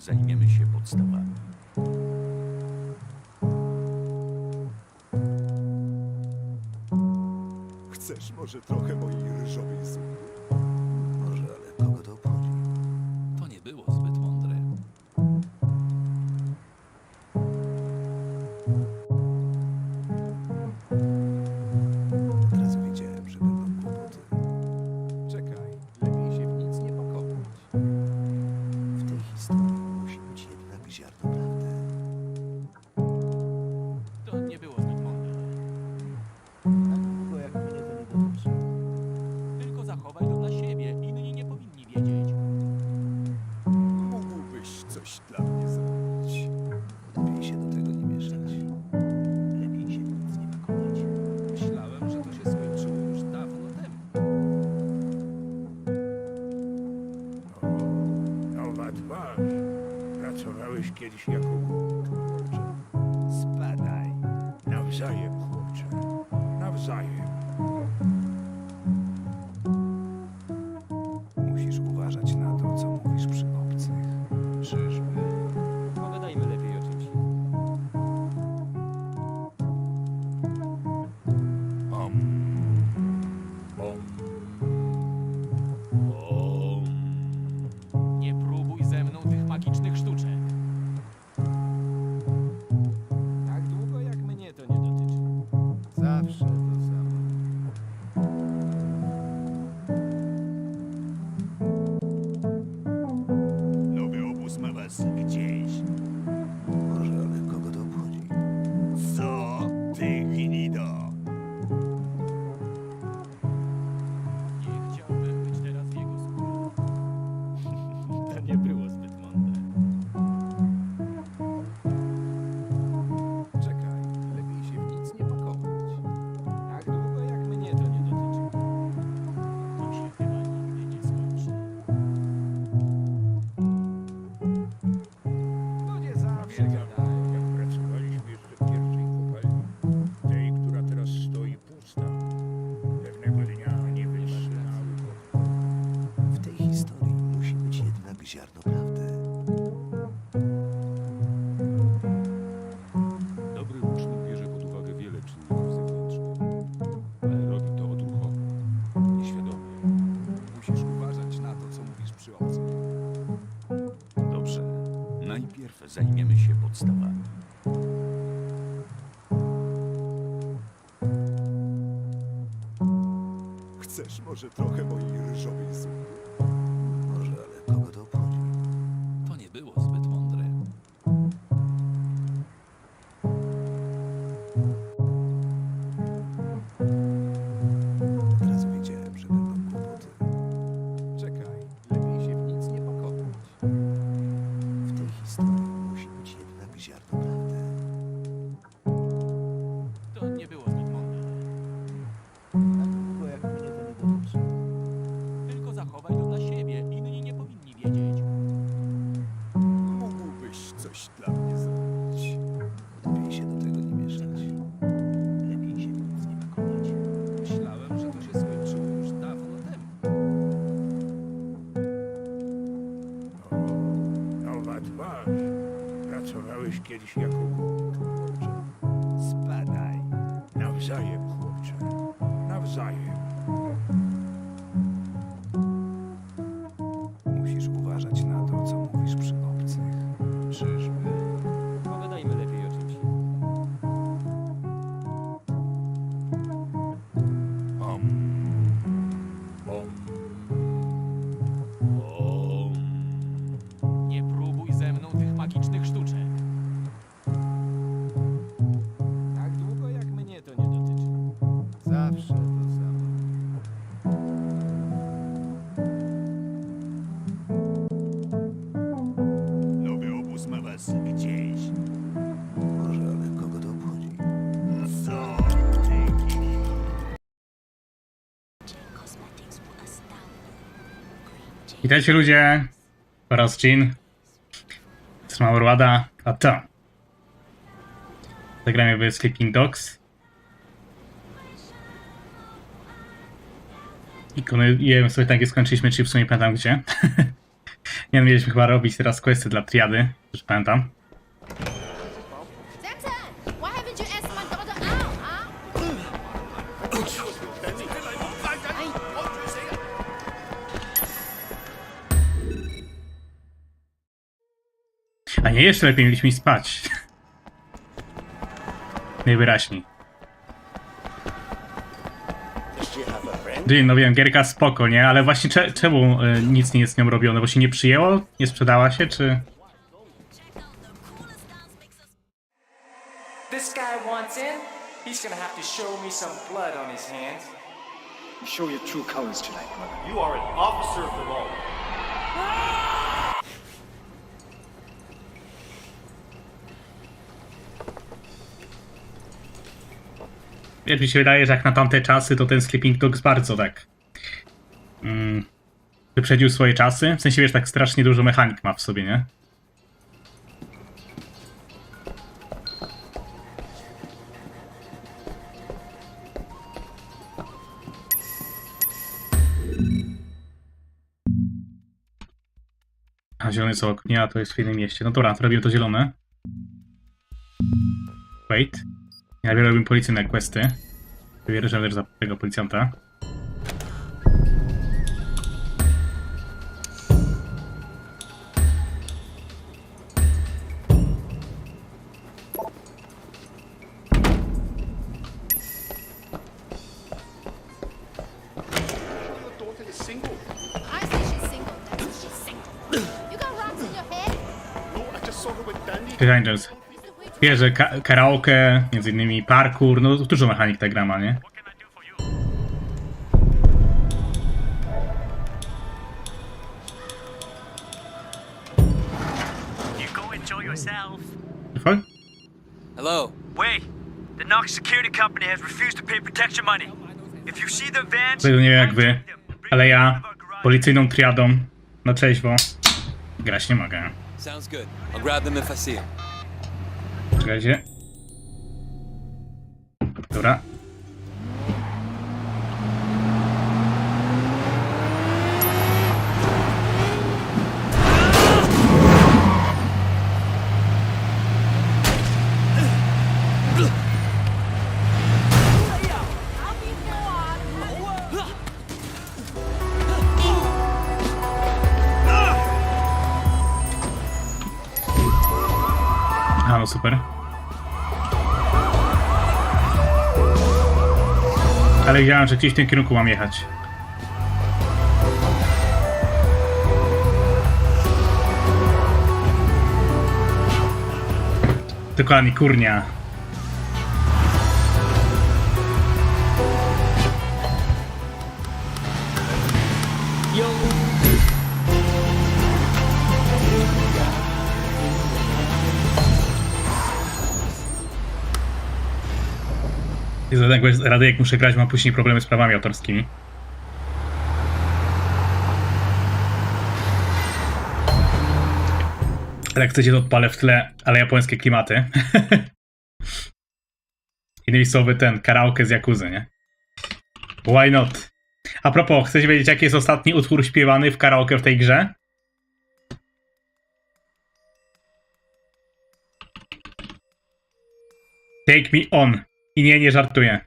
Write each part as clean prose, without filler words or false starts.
zajmiemy się podstawami. Chcesz może trochę mojej ryżowej zupy? Może, ale kogo to obchodzi? To nie było zbyt mądre. Od razu wiedziałem, że będą kłopoty. Czekaj, lepiej się w nic nie pakować. W tej historii musi być jednak ziarno prawdy. To nie było zbyt mądre. Tak długo jak mnie to nie dotyczy. Tylko zachowaj to dla siebie. Inni nie powinni wiedzieć. Mógłbyś coś dla mnie zrobić. Lepiej się do tego nie mieszać. Lepiej się w nic nie pakować. Myślałem, że to się skończyło już dawno temu. Nowa twarz. Pracowałeś kiedyś jako chłopcze. Spadaj. Nawzajem, chłopcze. Nawzajem. Musisz uważać na to, co mówisz przy obcych. Czyżby? Pogadajmy lepiej o czymś. Om. Nie próbuj ze mną tych magicznych sztuczek. Tak długo jak mnie to nie dotyczy. Zawsze to samo. Nowy obóz ma was gdzieś. Może, ale kogo to obchodzi? Co ty, gnido? Nie chciałbym być teraz w jego skórze. To nie było zbyt mądre. Czekaj, lepiej się w nic nie pakować. Tak długo jak mnie to nie dotyczy. To się chyba nigdy nie skończy. No nie zawsze gadają. Jak pracowaliśmy jeszcze w pierwszej kopalni, tej, która teraz stoi pusta, pewnego dnia nie wytrzymały go. W tej historii musi być jednak ziarno prawdy. Dobry łucznik bierze pod uwagę wiele czynników zewnętrznych, ale robi to odruchowo, nieświadomie. Musisz uważać na to, co mówisz przy obcych. Dobrze. Najpierw zajmiemy się podstawami. Chcesz może trochę mojej ryżowej zupy? Może, ale kogo to obchodzi? To nie było zbyt mądre. Od razu wiedziałem, że będą kłopoty. Czekaj, lepiej się w nic nie pakować. W tej historii musi być jednak ziarno prawdy. To nie było zbyt mądre. Tak długo jak mnie to nie dotyczy. Tylko zachowaj to dla siebie. Inni nie powinni wiedzieć. Mógłbyś coś dla mnie zrobić. Lepiej się do tego nie mieszać. Lepiej się w nic nie pakować. Myślałem, że to się skończyło już dawno temu. Nowa twarz. Pracowałeś kiedyś jako chłopcze. Spadaj. Nawzajem, chłopcze. Nawzajem. Musisz uważać na to, co mówisz przy obcych. Czyżby? Pogadajmy lepiej o czymś. Om. Nie próbuj ze mną tych magicznych sztuczek. Tak długo jak mnie to nie dotyczy. Zawsze to samo. Nowy obóz ma was gdzieś. Może, ale kogo to obchodzi? Co ty, gnido? Witajcie ludzie, po raz Jean, Smałrłada, a to zagramy w Sleeping Dogs i konujemy sobie tak, jak skończyliśmy, czyli w sumie pamiętam gdzie. Nie, no, mieliśmy chyba robić teraz questy dla triady, już pamiętam. Why haven't you asked my daughter out, huh? A nie, jeszcze lepiej mieliśmy iść spać. Najwyraźniej. No wiem, gierka spoko, nie? Ale właśnie czemu nic nie jest z nią robione? Bo się nie przyjęło? Nie sprzedała się, czy... This guy wants in, he's gonna have to show me some blood on his hands. You show your true colors tonight, brother. You are an officer of the law. Wiesz, mi się wydaje, że jak na tamte czasy, to ten Sleeping Dogs bardzo tak... wyprzedził swoje czasy. W sensie, wiesz, tak strasznie dużo mechanik ma w sobie, nie? A zielony co nie, a to jest w innym mieście. No dobra, to robimy to zielone. Wait. Ja robimy policyjne questy. Wybierzemy też za tego policjanta. I say she's single. That's she's single. You got rocks in your head? Angels. Wiesz, że karaoke, między innymi parkour, no dużo mechanik ta gra ma, nie? You go enjoy yourself. Fuck? Hello. Wait, the Knox security company has refused to pay protection money. If you see their vans, Tego nie wiem jak wy, ale ja policyjną triadą na trzeźwo grać nie mogę. Sounds good. I'll grab them if I see them. Czekajcie. Dobra. A, no super. Ale wiedziałem, że gdzieś w tym kierunku mam jechać. Dokładnie, kurnia. Rady, jak muszę grać, mam później problemy z prawami autorskimi. Ale jak chcecie, to odpalę w tle, ale japońskie klimaty. Innymi słowy, ten karaoke z Yakuzy, nie? Why not? A propos, chcecie wiedzieć, jaki jest ostatni utwór śpiewany w karaoke w tej grze? Take me on. I nie żartuję.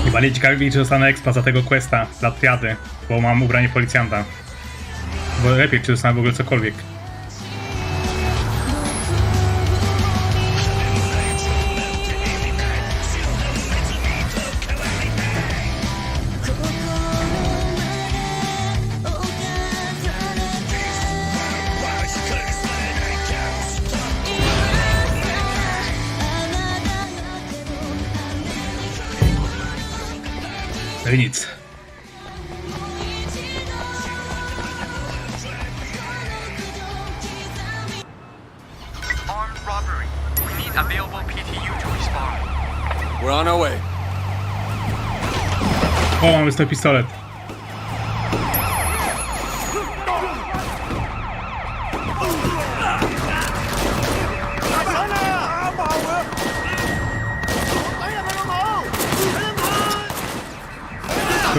Chyba nie ciekawi mnie, czy dostanę expa za tego questa dla triady, bo mam ubranie policjanta. Bo lepiej, czy dostanę w ogóle cokolwiek. i nic. Armed robbery. We need available PTU to respond. We're on our way. O, mamy z to pistolet.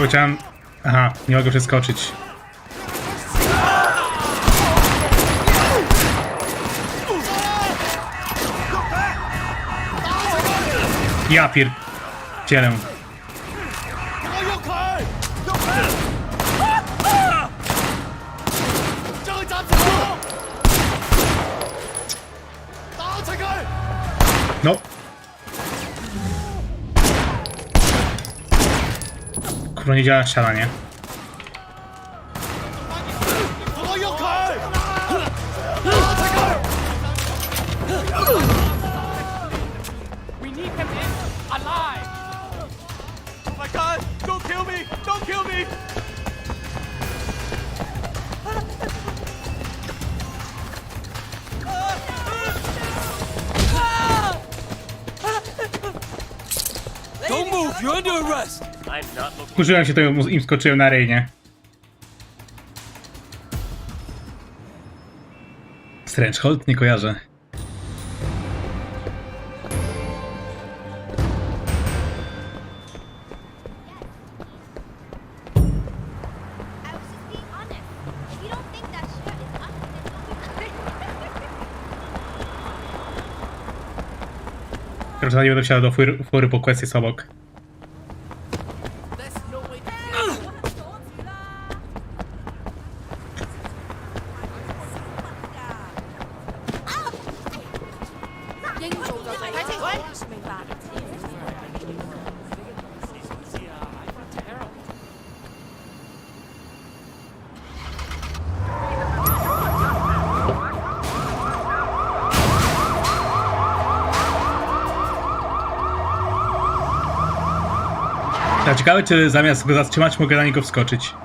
Chciałem... Aha, nie mogę przeskoczyć. Ja pierdzielę. No. Kurwa, nie działa ściana, nie? We need him alive. Oh my God! Don't kill me! Don't kill me! Don't move! You're under arrest! I'm not looking. Kurzyłem się, to im skoczyłem na ryj, nie? Strangehold? Nie kojarzę. I was just being honest. If you don't think that shit is up, then Proszę, nie będę wsiadał do fury po kwestii jest obok. Ja ciekawe, czy zamiast go zatrzymać, mogę na niego wskoczyć.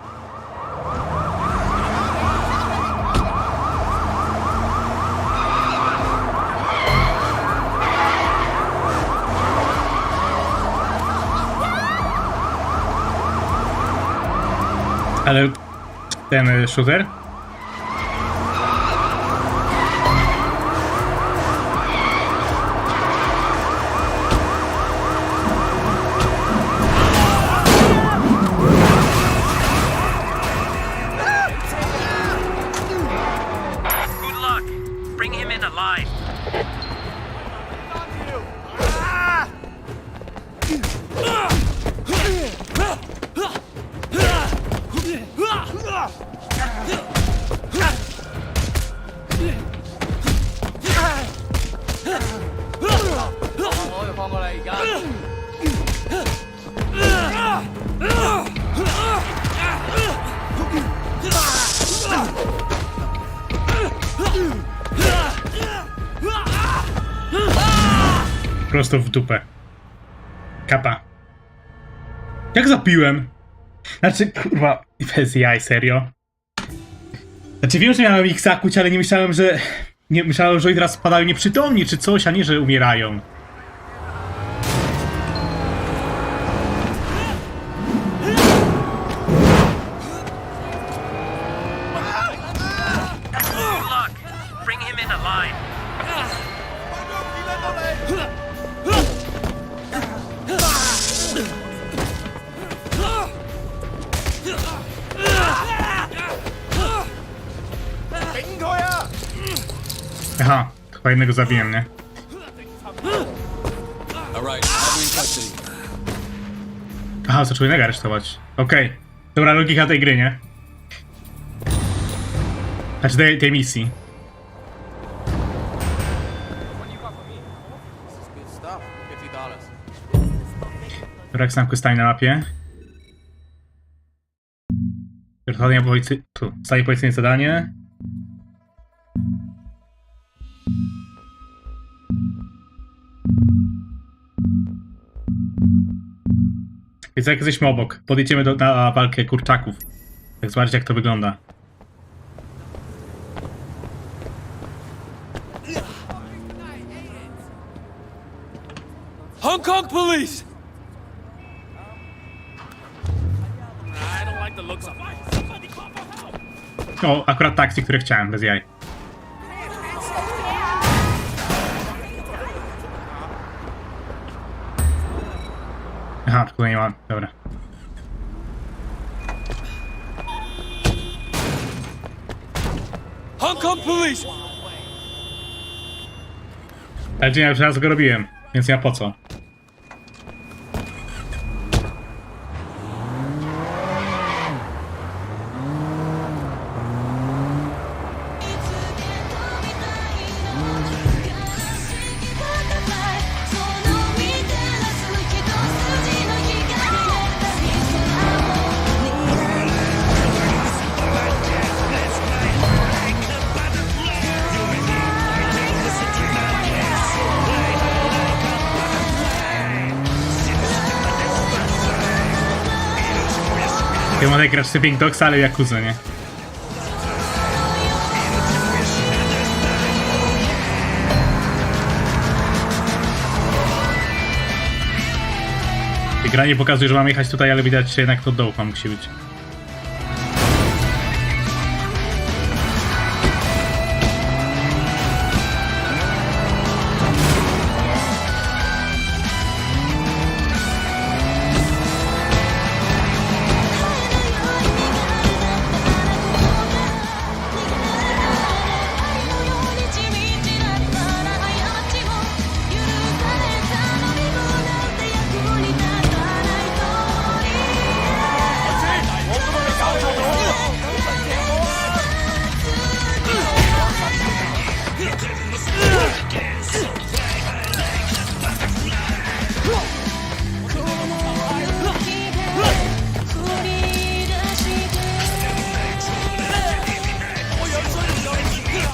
Ale ten shooter? Good luck. Bring him in alive. Prosto w dupę. Kapa. Jak zapiłem? Znaczy, kurwa, bez jaj, serio. Znaczy, wiem, że miałem ich zakuć, ale nie myślałem, że... Nie myślałem, że oni teraz spadają nieprzytomni czy coś, a nie, że umierają. Good luck. Bring him in alive. Aha, chyba jednego zabiłem, nie? Aha, zaczął jednego aresztować. Okej. Dobra, logika tej gry, nie? Znaczy tej misji. Dobra, jak znam stanie na mapie. Stanie policyjne zadanie. Więc jak jesteśmy obok, podjedziemy na walkę kurczaków. Tak zobaczyć jak to wygląda. Hong Kong police! I don't like the looks of it. Somebody call for help. O, akurat taksi, które chciałem, bez jaj. Aha, tylko nie mam, dobra. Hong Kong police! Ale ja już raz go robiłem, więc ja po co? Ty może grasz w Pink Dogs, ale Yakuza, nie? Gra nie pokazuje, że mam jechać tutaj, ale widać jednak to dołka musi być.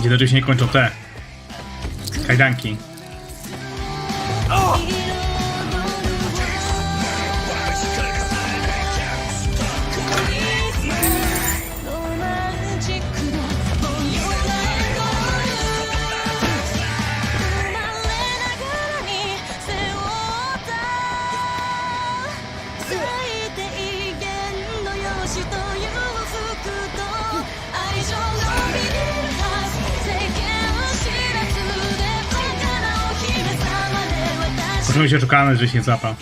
Gdzie to się nie kończą te kajdanki. Możemy się szukać, że się nie złapał.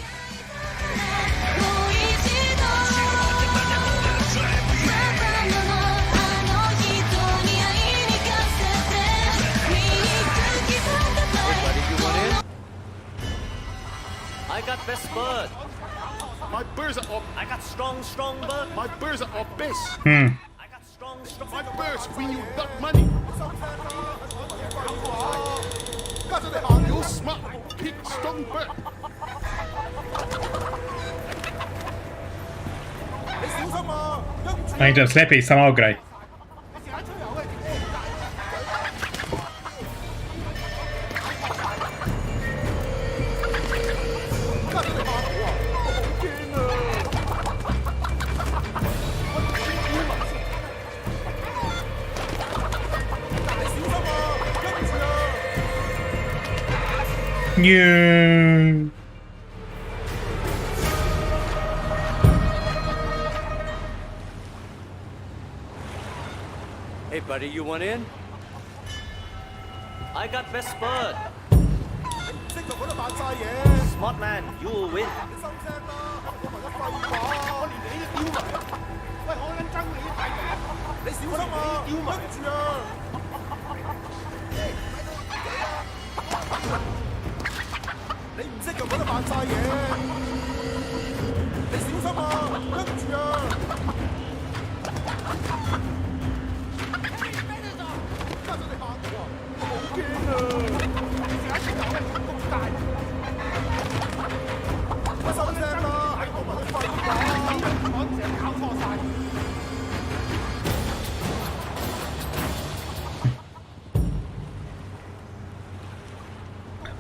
I got best bird. My birds are up. I got strong bird. My birds are up best. I got strong My birds win you that money. You smart pig, strong bird. Rangers, lepiej, sama ograj. Nie. Hey buddy, you want in? I got best bird. Smart man, you will win.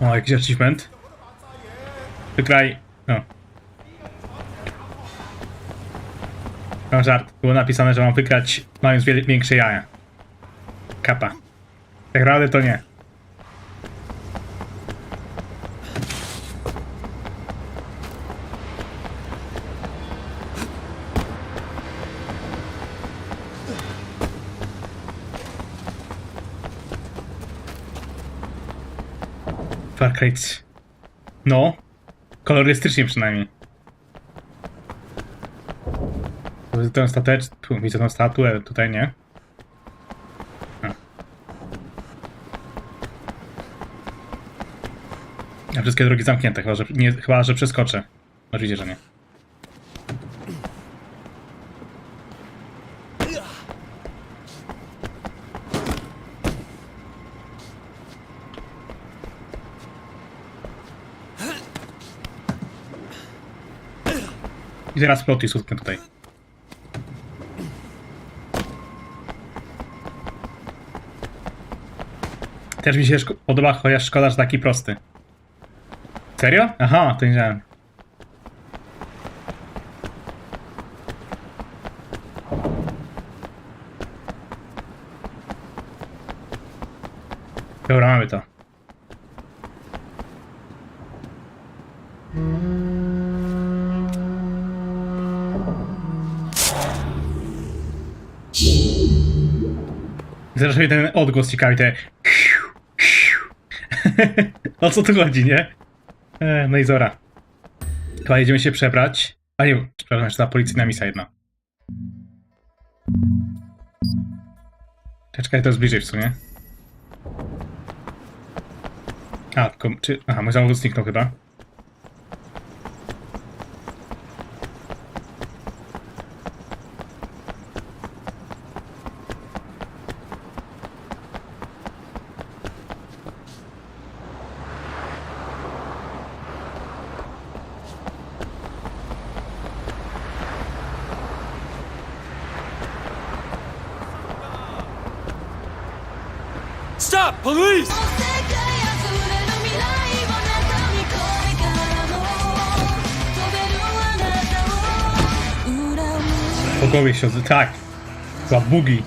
O, jakiś achievement. Wygraj. No. Mam żart. Było napisane, że mam wygrać mając większe jaja. Kapa. Tak naprawdę to nie. Far Cry 3. No. Kolorystycznie przynajmniej. Widzę tę widzę tę statuę, tutaj nie. A wszystkie drogi zamknięte, chyba że przeskoczę. Oczywiście, że nie. I teraz plot jest tutaj. Też mi się podoba, chociaż szkoda, że taki prosty. Serio? Aha, to nie wiedziałem. Dobra, mamy to. Zresztą mnie ten odgłos ciekawi, te... O co tu chodzi, nie? No i zora. Chyba jedziemy się przebrać. A nie, przepraszam, jeszcze ta policyjna misja jedna. Czekaj, to jest bliżej w sumie. A, tylko... Czy... Aha, mój samochód zniknął chyba. Stop! Police! Po głowie się tak. Chyba bugi.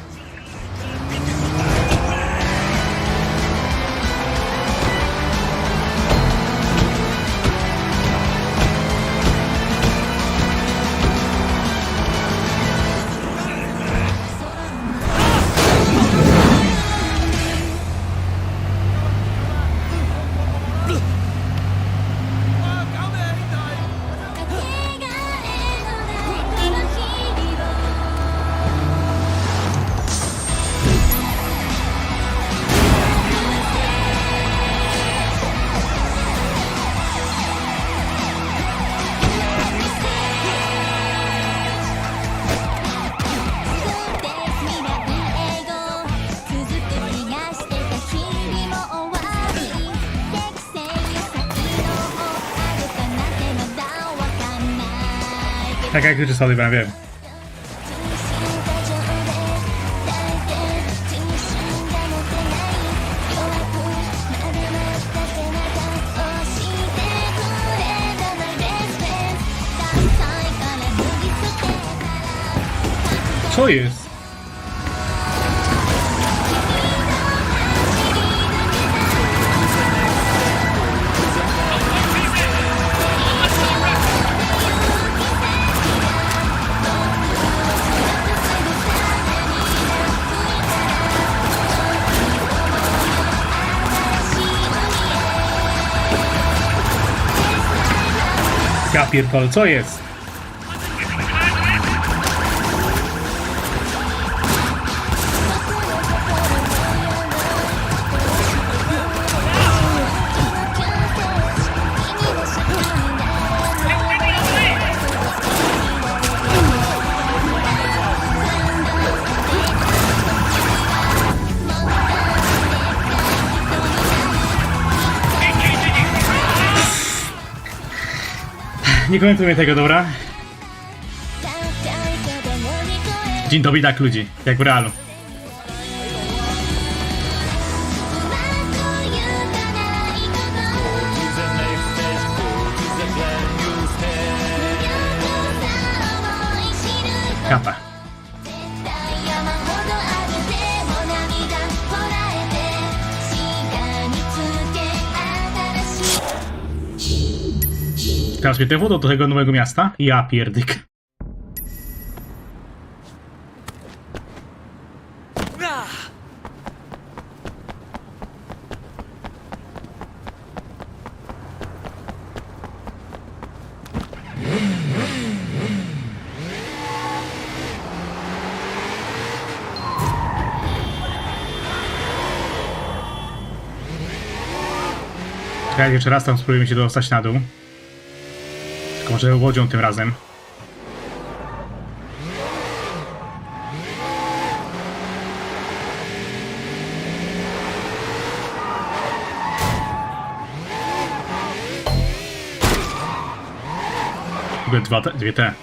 Tak jak Zasady, ja wiem. Co jest? Ja pierdolę, co jest? Nie komentujmy tego, dobra? Dzień dobry, tak ludzi, jak w realu. Kapa. Teraz mnie wodą do tego nowego miasta? Ja pierdyk. Czekaj, jeszcze raz tam spróbujemy się dostać na dół. Tylko może łodzią tym razem. Dwie te.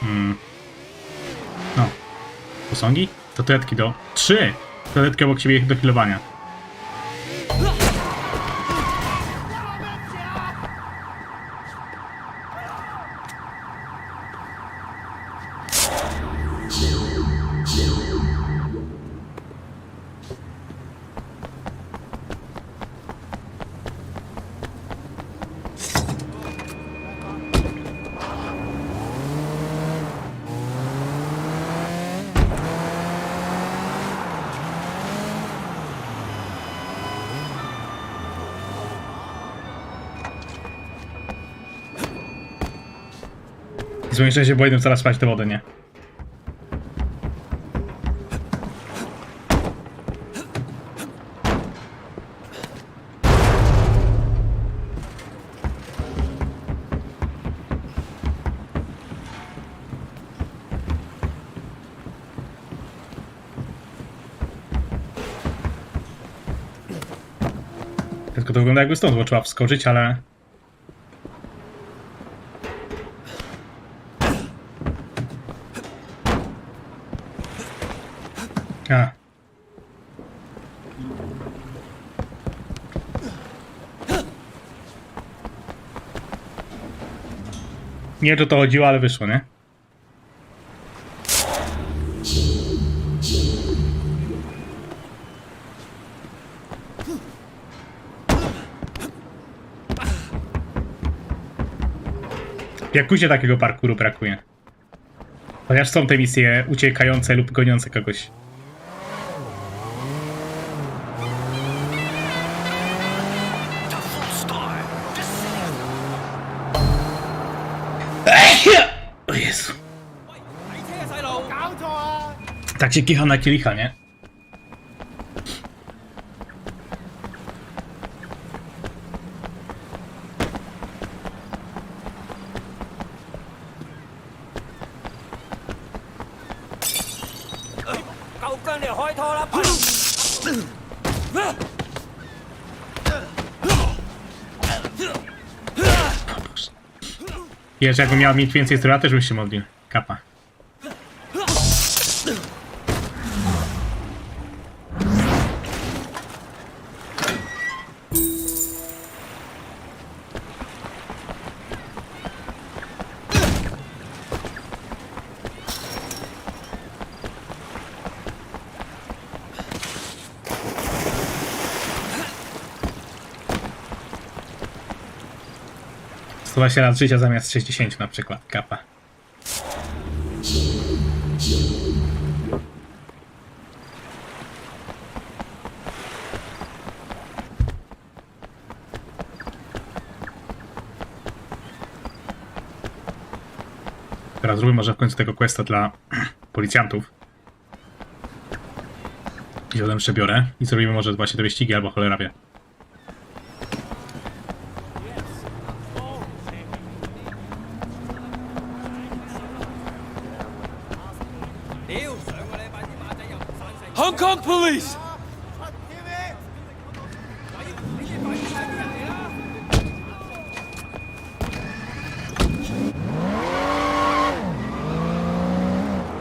No. Posągi? Statuetki do... 3! Statuetki obok siebie do healowania. Zmniejszę się, bo idę zaraz spać do wody, nie? Tylko to wygląda jakby stąd, bo trzeba wskoczyć, ale... A. Nie wiem, o to chodziło, ale wyszło, nie? W Jakuzie takiego parkouru brakuje. Chociaż są te misje uciekające lub goniące kogoś. O Jezu. Tak się kicha na kielicha, nie? Wiesz, jakbym miał mieć więcej zdrowia, też bym się modlił. Kapa. Stowa się lat życia zamiast 60 na przykład. Kapa. Teraz zróbmy może w końcu tego questa dla policjantów. I potem przebiorę i zrobimy może właśnie te wyścigi albo cholera wie. Hong Kong police!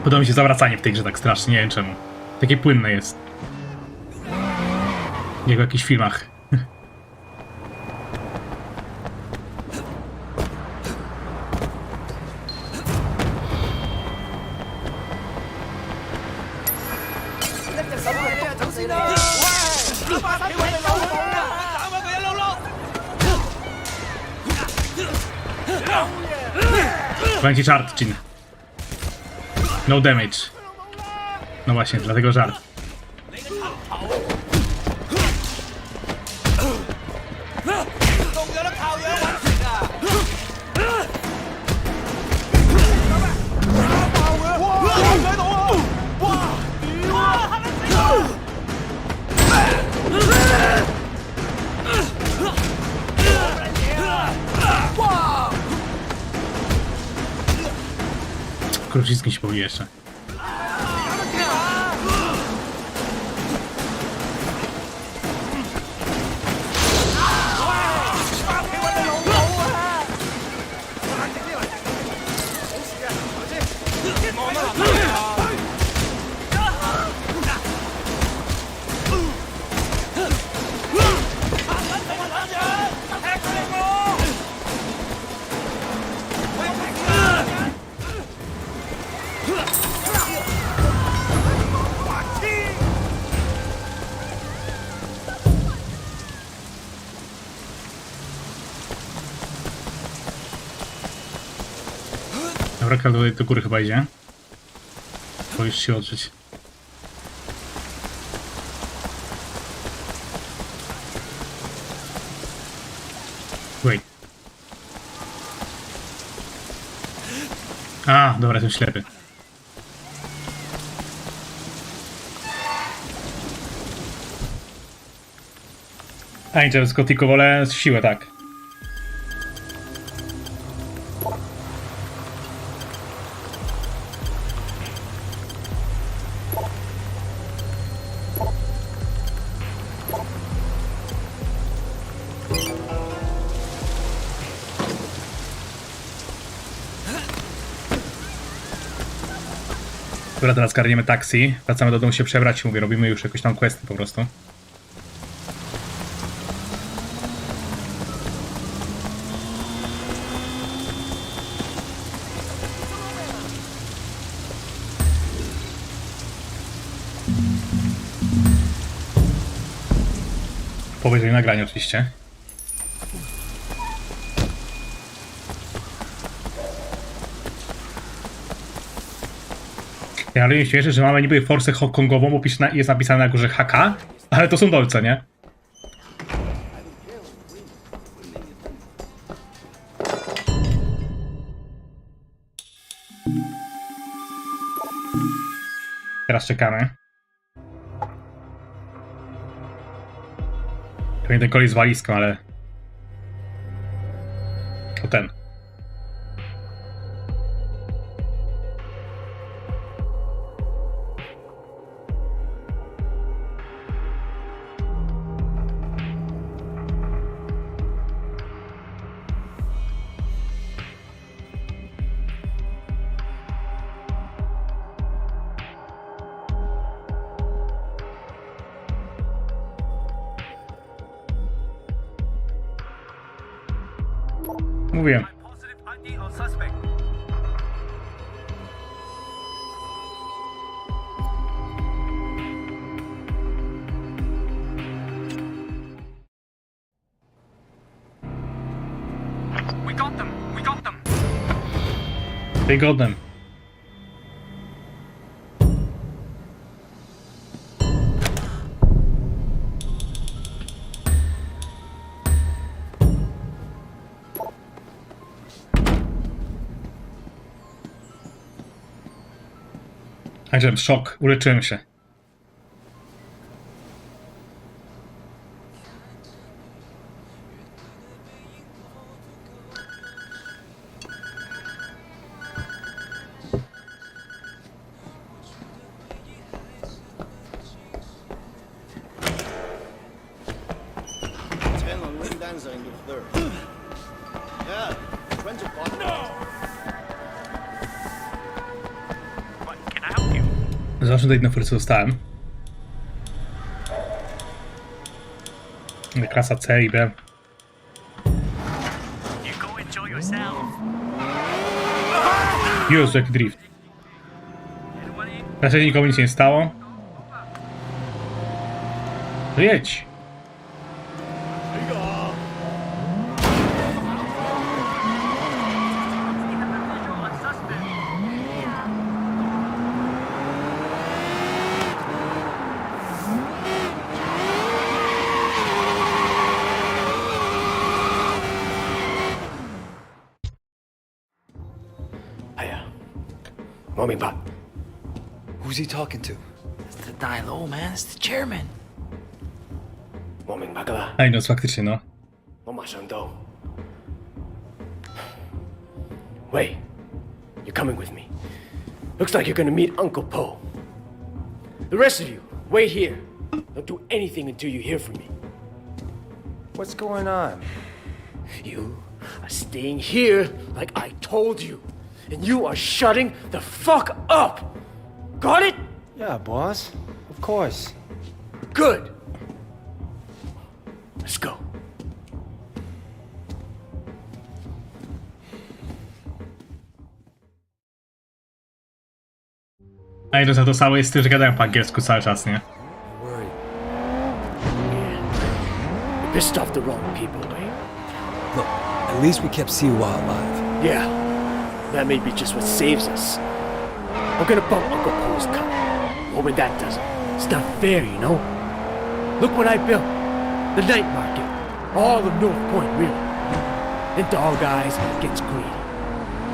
Podoba mi się zawracanie w tej grze tak strasznie, nie wiem czemu. Takie płynne jest. Jak w jakichś filmach. Będzie żart, Chin. No damage. No właśnie, dlatego żart. Kruczycki się powie jeszcze. Dobra, tutaj do góry chyba idzie. Boisz się odżyć. Wait. A, dobra, jestem ślepy. A nie, z gotiku wolę siłę, tak. Dobra, teraz garniemy taksi. Wracamy do domu się przebrać. Mówię, robimy już jakieś tam questy po prostu. Po obejrzeniu nagrania oczywiście. Ja ale mnie śmieszy, że mamy niby forsę hongkongową, bo jest napisane na górze HK, ale to są dolce, nie? Teraz czekamy. Pewnie ten kolej z walizką, ale... To ten. Mówiłem. Wygodnym. Także szok, uleczyłem się. Zacznę dać na furce dostałem. Klasa C i B. Jezu, jaki drift. Raczej nikomu nic nie stało. To jedź. Mommy, Bob. Who's he talking to? It's the die low, man. It's the chairman. Mommy, Bagala. Ej, no faktycznie, no. Mama Shando. Wait. You're coming with me. Looks like you're gonna meet Uncle Po. The rest of you, wait here. Don't do anything until you hear from me. What's going on? You are staying here like I told you. And you are shutting the fuck up! Got it? Yeah, boss. Of course. Good. Let's go. Ej, no za to samo jest z tym, że gadają po angielsku cały czas, nie? Worried. You pissed off the wrong people, Wayne. Look, at least we kept CZYM alive. Yeah, that may be just what saves us. I'm gonna bump Uncle Po's cut. But when that doesn't, it's not fair, you know? Look what I built. The night market. All of North Point, really. Then Dog Eyes gets greedy.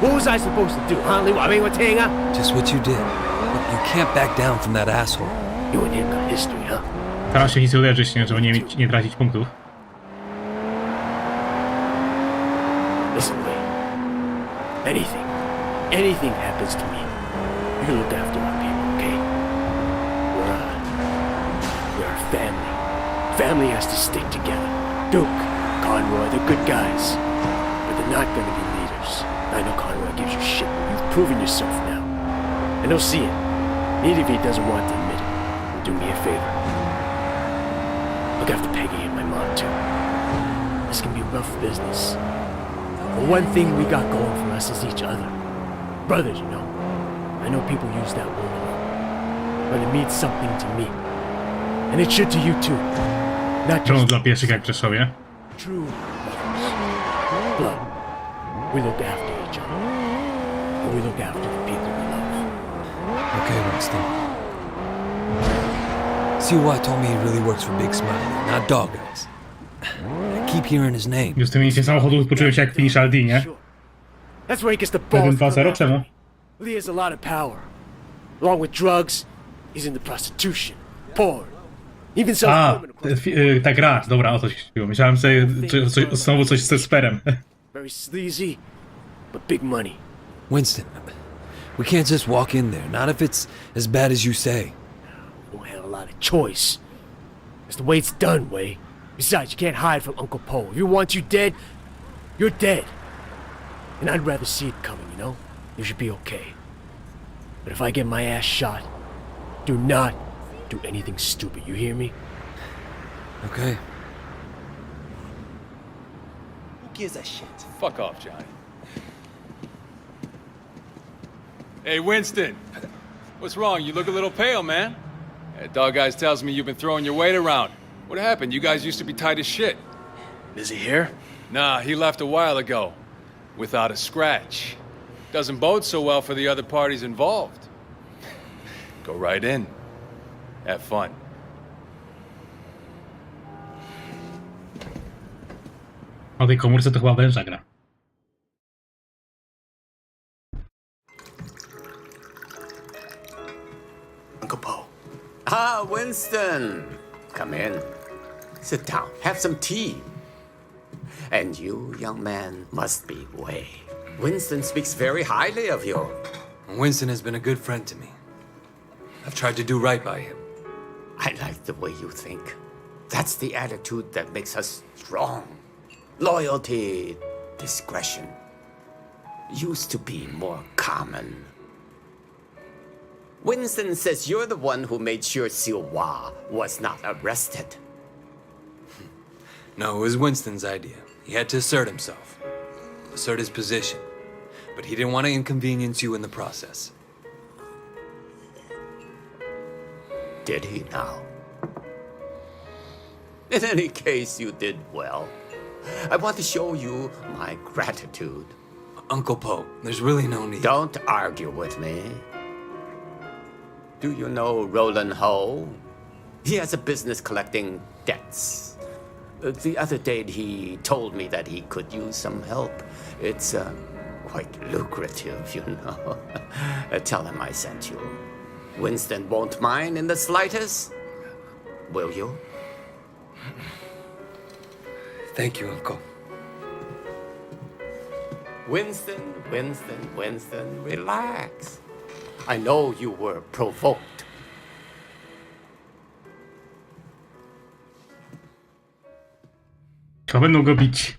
What was I supposed to do, huh? I mean, what's hang up? Just what you did. Look, you can't back down from that asshole. You and him got history, huh? Staram się nic uderzyć, nie, żeby nie tracić punktów. Listen, Wayne. Anything happens to me, you look after our people, okay? We're a family. Family has to stick together. Duke, Conroy, they're good guys, but they're not gonna be leaders. I know Conroy gives you shit, but you've proven yourself now. And he'll see it, even if he doesn't want to admit it. Do me a favor. Look after Peggy and my mom, too. This can be rough business. But one thing we got going for us is each other. Brothers, you know. I know people use that word a lot, but it means something to me. And it should to you, too. Not Czemu just dla pieszych jak w Rzeszowie? true brothers. Blood. We look after each other. And we look after the people we love. Okay, Winston. CZYM told me he really works for Big Smiley, not Dog Eyes. I keep hearing his name. Już w tym miejscu samochodu poczułem się jak finish LD, nie? Sure. That's where he gets the Pewien balls. 2-0, czemu? Lee has a lot of power. Along with drugs, he's into prostitution, porn, even sells A, women across ta gra, dobra, o to się chodziło. Myślałem, że znowu coś z Esperem. very sleazy, but big money. Winston, we can't just walk in there, not if it's as bad as you say. We don't have a lot of choice. That's the way it's done, Way. Besides, you can't hide from Uncle Po. If he wants you dead, you're dead. And I'd rather see it coming, you know? You should be okay. But if I get my ass shot, do not do anything stupid, you hear me? Okay. Who gives a shit? Fuck off, Johnny. Hey, Winston. What's wrong? You look a little pale, man. That dog guys tells me you've been throwing your weight around. What happened? You guys used to be tight as shit. Is he here? Nah, he left a while ago. Without a scratch. Doesn't bode so well for the other parties involved. Go right in. Have fun. O tej komórce to chyba węża gra. Uncle Po. Ah, Winston. Come in. Sit down. Have some tea. And you, young man, must be Way. Winston speaks very highly of you. Winston has been a good friend to me. I've tried to do right by him. I like the way you think. That's the attitude that makes us strong. Loyalty, discretion. Used to be more common. Winston says you're the one who made sure CZYM was not arrested. No, it was Winston's idea. He had to assert himself, assert his position. But he didn't want to inconvenience you in the process. Did he now? In any case, you did well. I want to show you my gratitude. Uncle Poe, there's really no need. Don't argue with me. Do you know Roland Ho? He has a business collecting debts. The other day, he told me that he could use some help. It's quite lucrative, you know. Tell him I sent you. Winston won't mind in the slightest. Will you? Thank you, Uncle. Winston, relax. I know you were provoked. To będą go bić.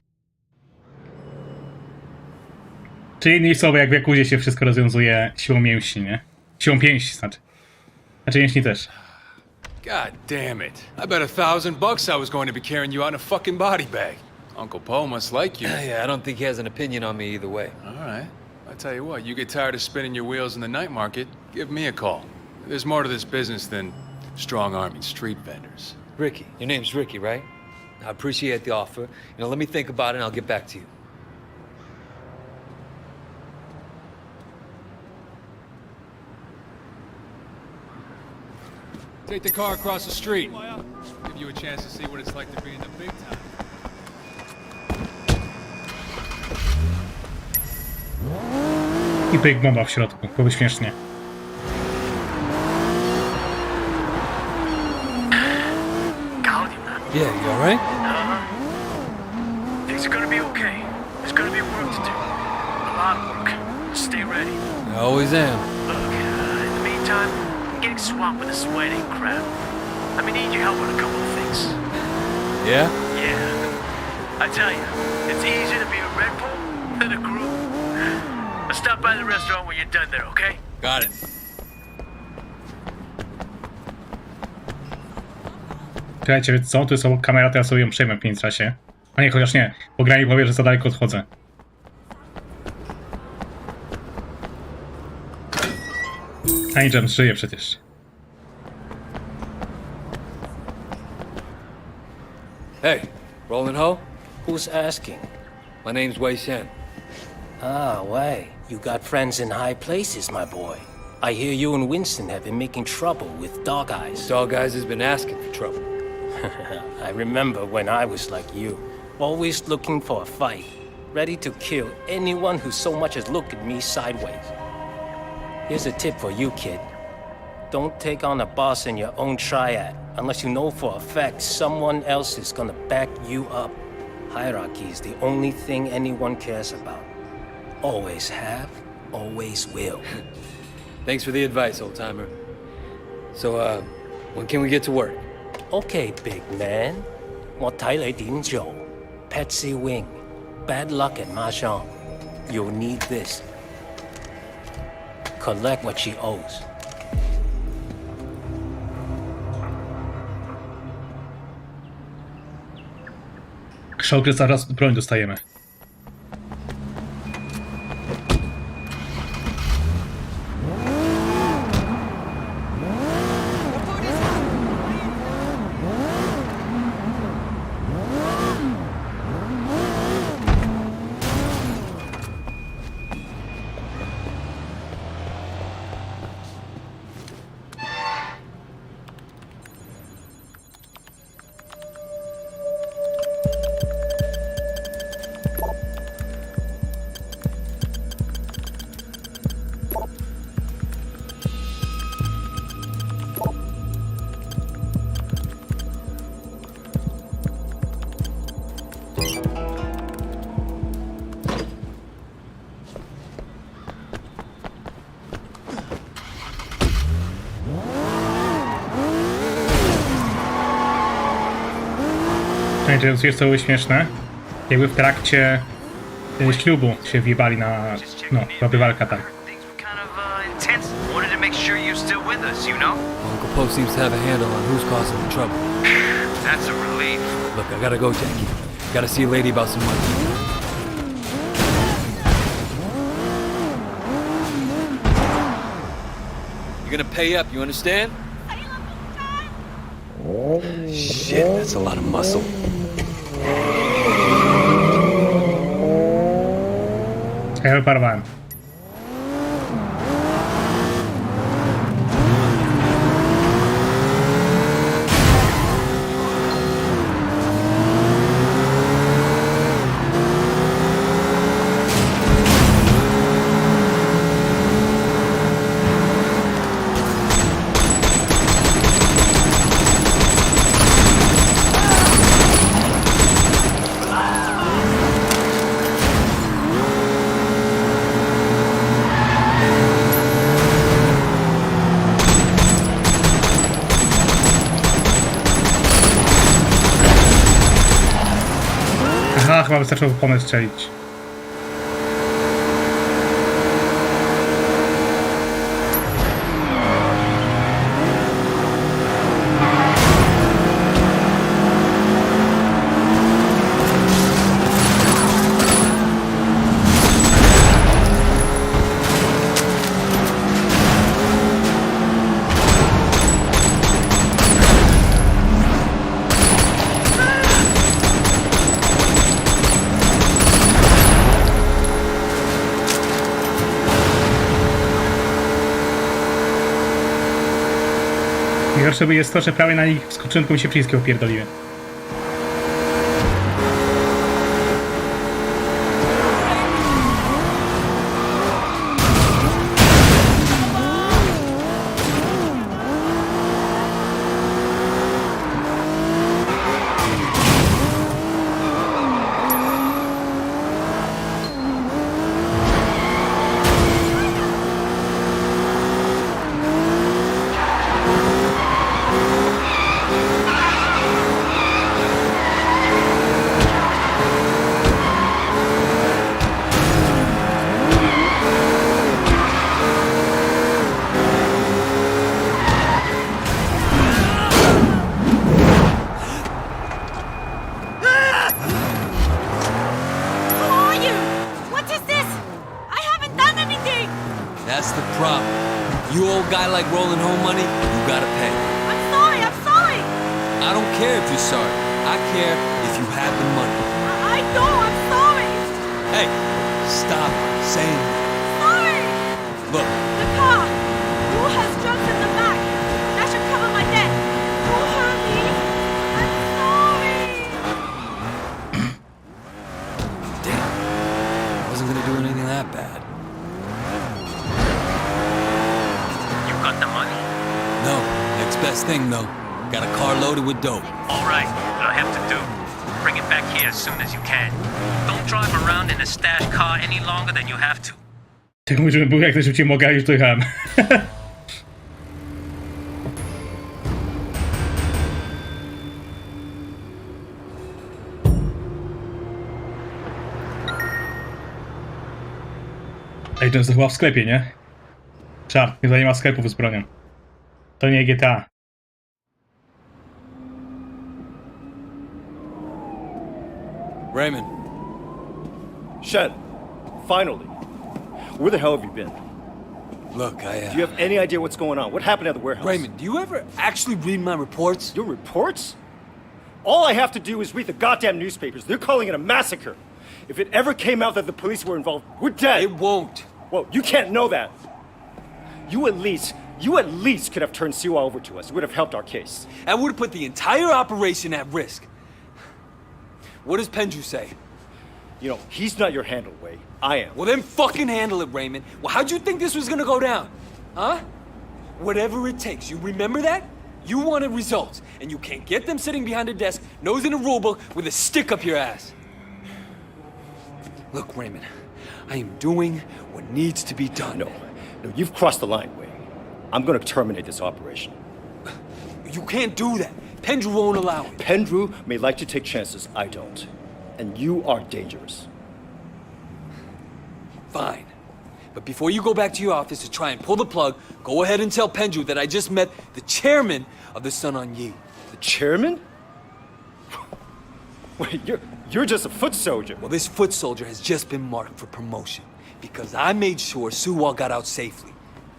Czyli innymi słowy, jak w Jakuzie się wszystko rozwiązuje siłą mięśni, nie? Siłą pięści, znaczy. Znaczy mięśni też. God damn it. I bet $1,000 I was going to be carrying you out in a fucking body bag. Uncle Poe must like you. Yeah, I don't think he has an opinion on me either way. All right. I'll tell you what, you get tired of spinning your wheels in the night market, give me a call. There's more to this business than strong-arming street vendors. Ricky, your name's Ricky, right? I appreciate the offer. Let me think about it and I'll get back to you. Take the car across the street. Give you a chance to see what it's like to be in the big time. I pyk bomba w środku, byłoby śmiesznie. Yeah, you alright? Things are gonna be okay. There's gonna be work to do. A lot of work. Stay ready. I always am. Look, in the meantime, I'm getting swamped with this wedding crap. I may need your help with a couple of things. Yeah? Yeah. I tell you, it's easier to be a Red Bull than a groom. I'll stop by the restaurant when you're done there, okay? Got it. Czekajcie, wiecie co? Tu jest obok kamera, to ja sobie ją przejmę w międzyczasie. A nie, chociaż nie, bo gra mi powie, że za daleko odchodzę. A nie, James żyje przecież. Hey, Roland Ho? Who's asking? My name's Wei Shen. Ah, Wei. You got friends in high places, my boy. I hear you and Winston have been making trouble with Dog Eyes. Dog Eyes has been asking for trouble. I remember when I was like you, always looking for a fight, ready to kill anyone who so much as looked at me sideways. Here's a tip for you, kid. Don't take on a boss in your own triad unless you know for a fact someone else is gonna back you up. Hierarchy is the only thing anyone cares about. Always have, always will. Thanks for the advice, old-timer. So, when can we get to work? Okay, big man. 我睇你點做. Patsy Wing. Bad luck at Mahjong. You'll need this. Collect what she owes. Kształt, zaraz broń dostajemy. Jest to śmieszne. Jakby w trakcie ślubu się wjebali na... no, byłaby walka tak. Uncle Poe seems to have a handle on who's causing the trouble. That's a relief. Look, I gotta go, Jackie. Gotta see a lady about some money. You're gonna pay up, you understand? Shit, that's a lot of muscle. Ja wyparowałem. Aha, chyba wystarczyło pomysł strzelić. Najgorsze by jest to, że prawie na nich wskoczyłem, tylko mi się wszystkie opierdoliły. That's the problem. You old guy like rolling home money, you gotta pay. I'm sorry. I don't care if you're sorry. I care if you have the money. I know, I'm sorry. Hey, stop saying that. Sorry. Look, The car. Who has drugs in the back? That should cover my debt. Who hurt me? I'm sorry. damn. I wasn't gonna do anything that bad. You got the money? No, next best thing though. Got a car loaded with dope. All right, what I have to do, bring it back here as soon as you can. Don't drive around in a stash car any longer than you have to. Tak mówię, żebym był jak najszybciej mogę, a już dojechałem. Ej, to jest chyba w sklepie, nie? Czart, nie ma sklepów z bronią. To nie GTA. Raymond. Shed, finally. Where the hell have you been? Look, Do you have any idea what's going on? What happened at the warehouse? Raymond, do you ever actually read my reports? Your reports? All I have to do is read the goddamn newspapers. They're calling it a massacre. If it ever came out that the police were involved, we're dead. It won't. Well, you can't know that. You at least could have turned Siwa over to us. It would have helped our case. That would have put the entire operation at risk. What does Pendrew say? You know, he's not your handle, Wei. I am. Well, then fucking handle it, Raymond. Well, how'd you think this was gonna go down? Huh? Whatever it takes, you remember that? You wanted results, and you can't get them sitting behind a desk, nose in a rulebook, with a stick up your ass. Look, Raymond, I am doing what needs to be done. No, you've crossed the line, Wei. I'm gonna terminate this operation. You can't do that. Pendrew won't allow it. Pendrew may like to take chances, I don't. And you are dangerous. Fine. But before you go back to your office to try and pull the plug, go ahead and tell Pendrew that I just met the chairman of the Sun On Yee. The chairman? Wait, you're just a foot soldier. Well, this foot soldier has just been marked for promotion because I made sure Suwal got out safely.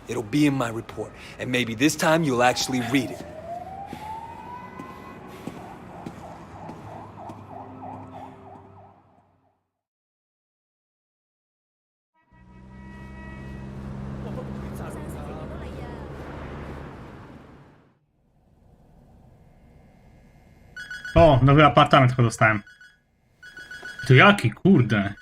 It'll be in my report, and maybe this time you'll actually read it. O, nowy apartament chyba dostałem. To jaki, kurde.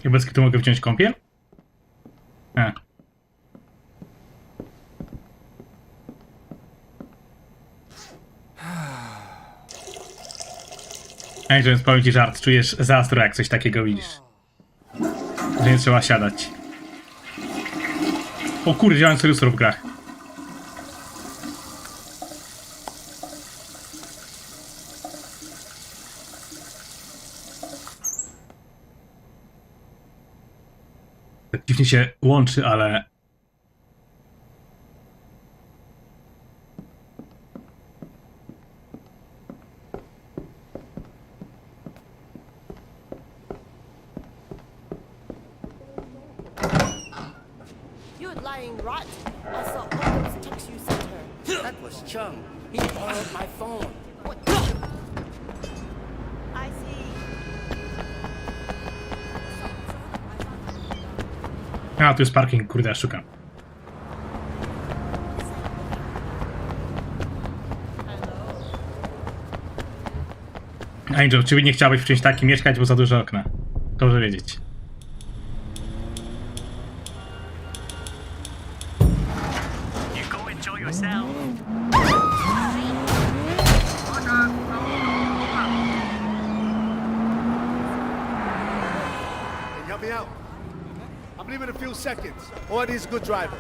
I bez kitu mogę wziąć kąpiel? Ej, więc powiem ci żart, czujesz zastro, jak coś takiego widzisz. Że nie trzeba siadać. O kurde, działam sobie lustro w grach. Tak dziwnie się łączy, ale... You were lying right. I saw all those texts you sent her. That was Chung. He borrowed my phone. What? I see. A, tu jest parking, kurde, ja szukam. Angel, czy nie chciałbyś w czymś takim mieszkać, bo za duże okna? Dobrze wiedzieć. You go enjoy yourself. Help me out. I'm leaving in a few seconds. All I need is a good driver.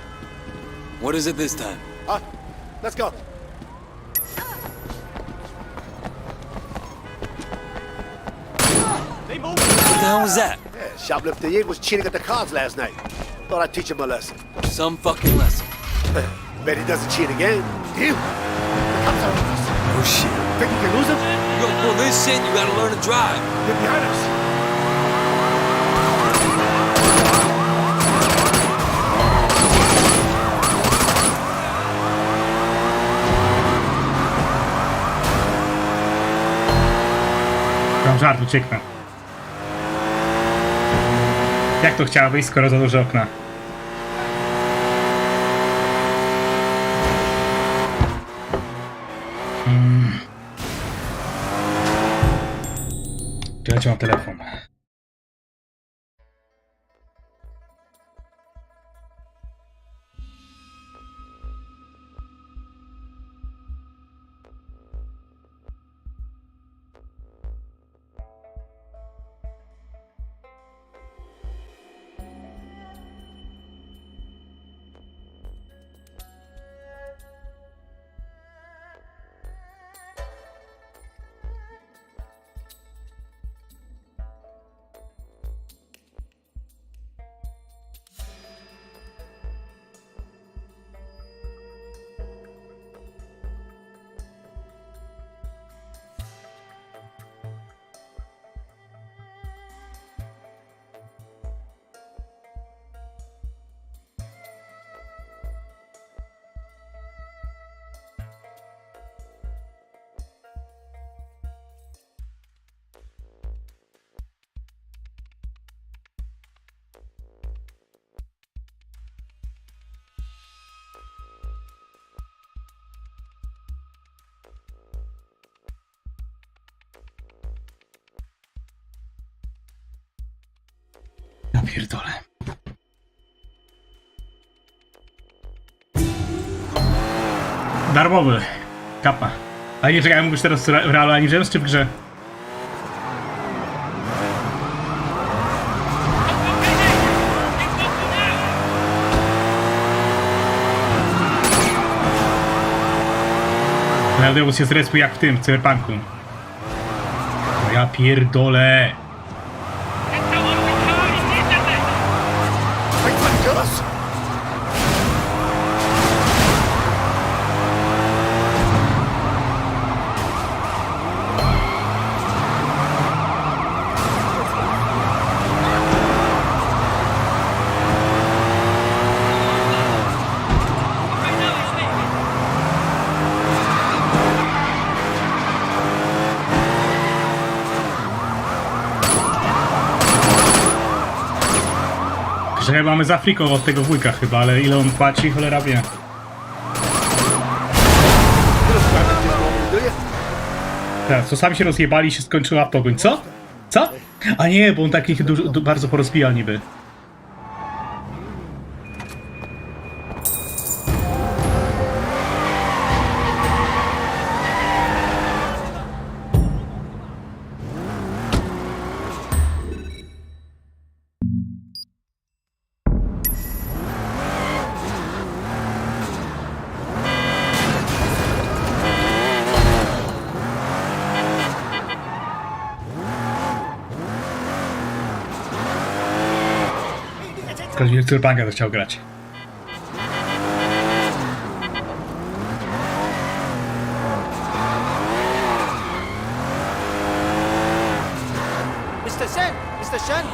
What is it this time? Let's go. What the hell was that? Yeah, shoplifter Yig was cheating at the cards last night. Thought I'd teach him a lesson. Some fucking lesson. Bet he doesn't cheat again. Deal. The cops are on us. Oh shit. Think you can lose him? You gonna pull this shit, you gotta learn to drive. Get behind us. Mam żart, ucieknę. Jak to chciała wyjść, skoro za duże okna? Czekajcie, mam telefon. Ja pierdolę. Darmowy. Kapa. Ale nie czekaj, mówisz teraz w realu ani w Gems, czy w grze? Leodeusz się zrespił jak w tym, w Cyberpunku. No ja pierdolę. Że mamy z Afryką od tego wujka chyba, ale ile on płaci, cholera wie. Teraz, co sami się rozjebali i się skończyła pogoń. Co? Co? A nie, bo on takich bardzo porozbijał niby. Tylko Cyberpunka to chciał grać. Mr. Shen! Mr. Shen!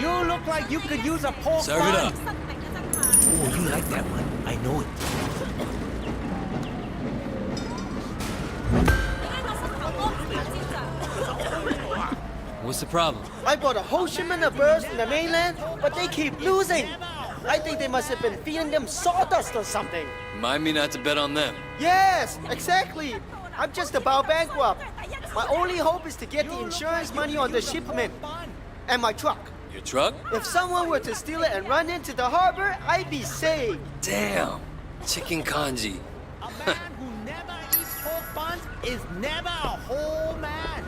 You look like you could use a pork Serve it bun. up. Oh, you like that one. I know it. What's the problem? I bought a whole shipment of birds from the mainland, but they keep losing. I think they must have been feeding them sawdust or something. Remind me not to bet on them. Yes, exactly. I'm just about bankrupt. My only hope is to get the insurance money on the shipment and my truck. Your truck? If someone were to steal it and run into the harbor, I'd be saved. Damn. Chicken kanji. A man who never eats pork buns is never a whole man.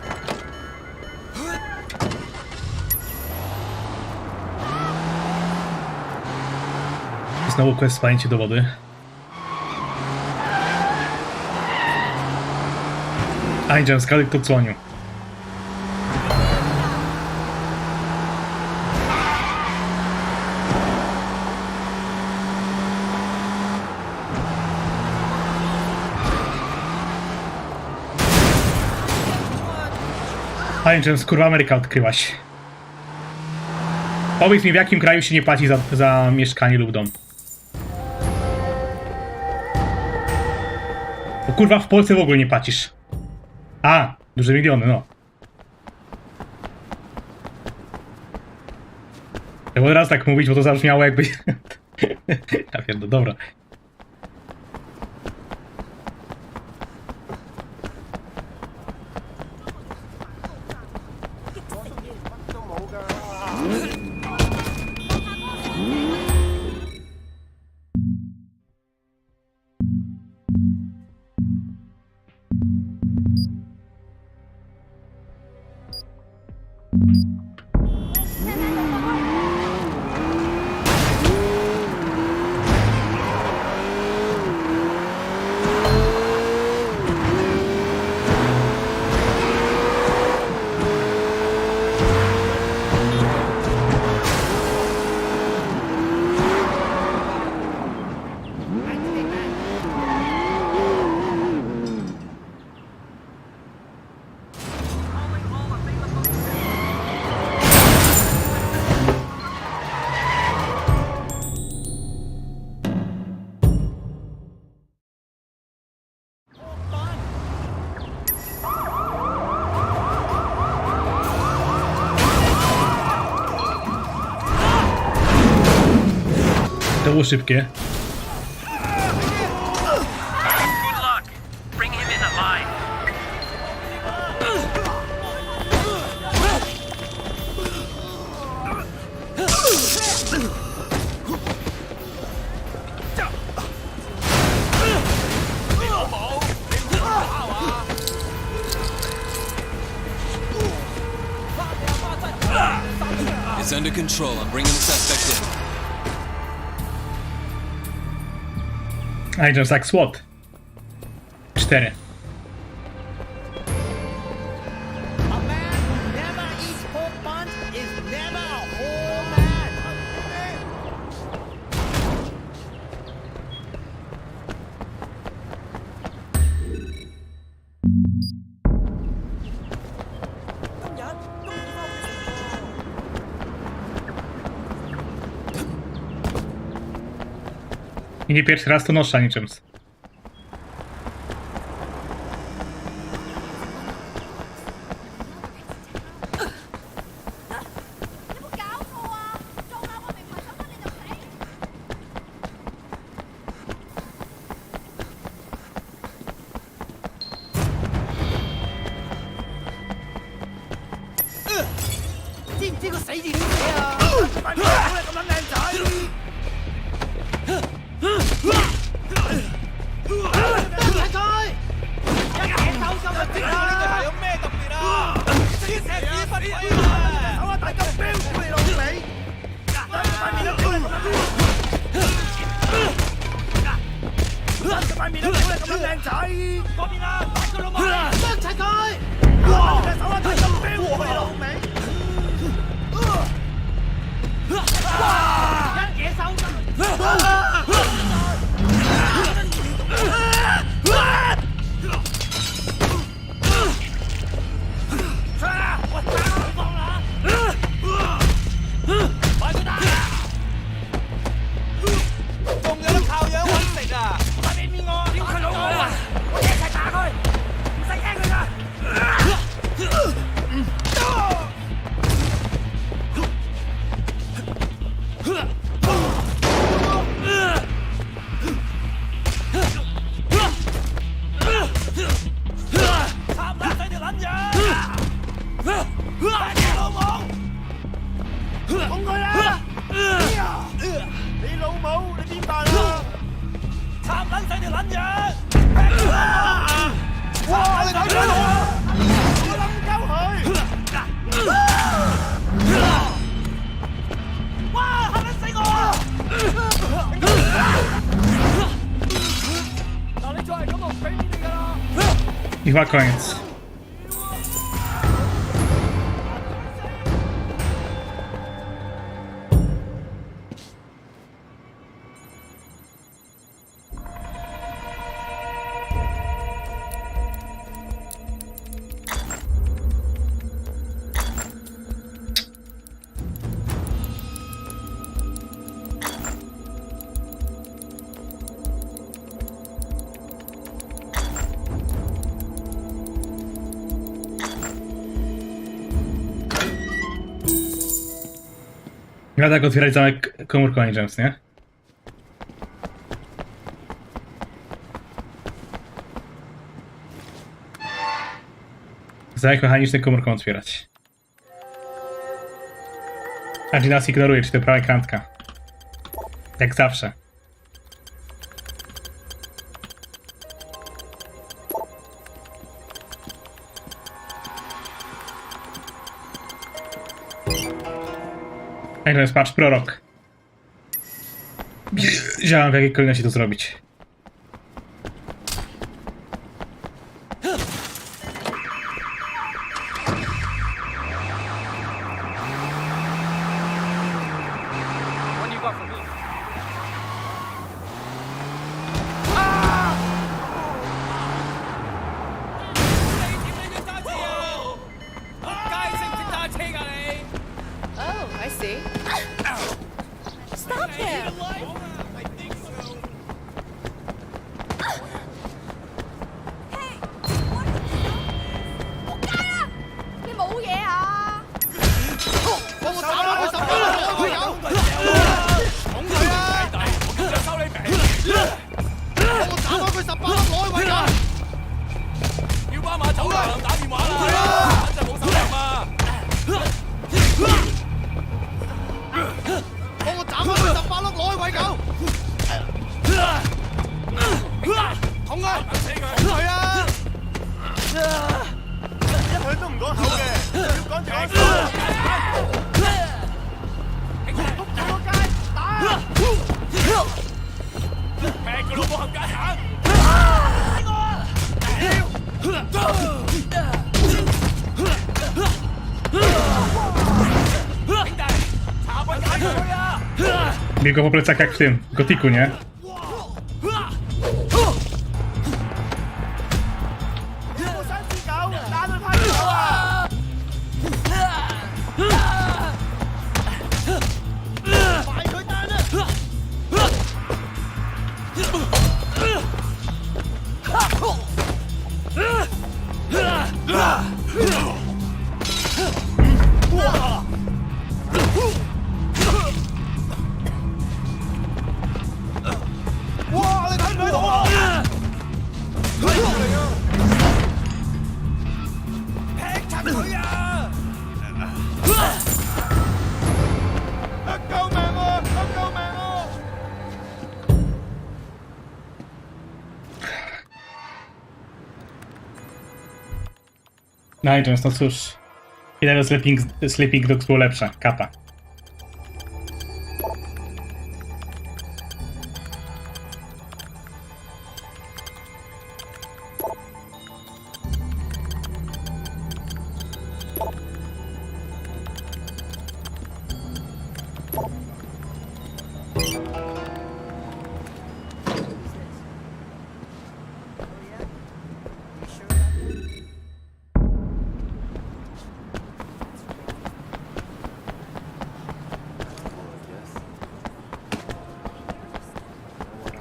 Znowu quest spalnięcie do wody. Angel, skalik to dzwonił. Angel, kurwa Ameryka odkryłaś. Powiedz mi, w jakim kraju się nie płaci za mieszkanie lub dom? Bo kurwa w Polsce w ogóle nie płacisz. A, duże miliony, no. Ja od razu tak mówić, bo to zabrzmiało jakby... Ja wiem, no dobra. To było szybkie. Good luck. Bring him in alive. It's under control. I'm bringing the suspect in. Angel, tak SWAT. 4. A man who never eats pork buns is never a whole man. I nie pierwszy raz to noszę niczym. I chyba koniec. Ja tak otwierać zamek komórką, nie James, nie? Zamek mechaniczny komórką otwierać. A G nas ignoruje, czy to prawa krantka. Jak zawsze. To jest patrz, prorok. Wiedziałem, w jakiej kolejności to zrobić. Oh, I see. Stop him! Hey, what is this? 你冇嘢啊？我會打落去十八個友，捅佢啊！我今日收你皮，我會打落去18粒攞去喂㗎。要巴馬走啦，打電話啦，等陣冇手入啊！我會打落去18粒攞去喂狗。捅佢，捅佢啊！一向都唔講口嘅，要講條數。劈佢老母冚家鏟！Bił go po plecach jak w tym, gotiku, nie? No i często cóż. I tego Sleeping Dogs było lepsze. Kapa.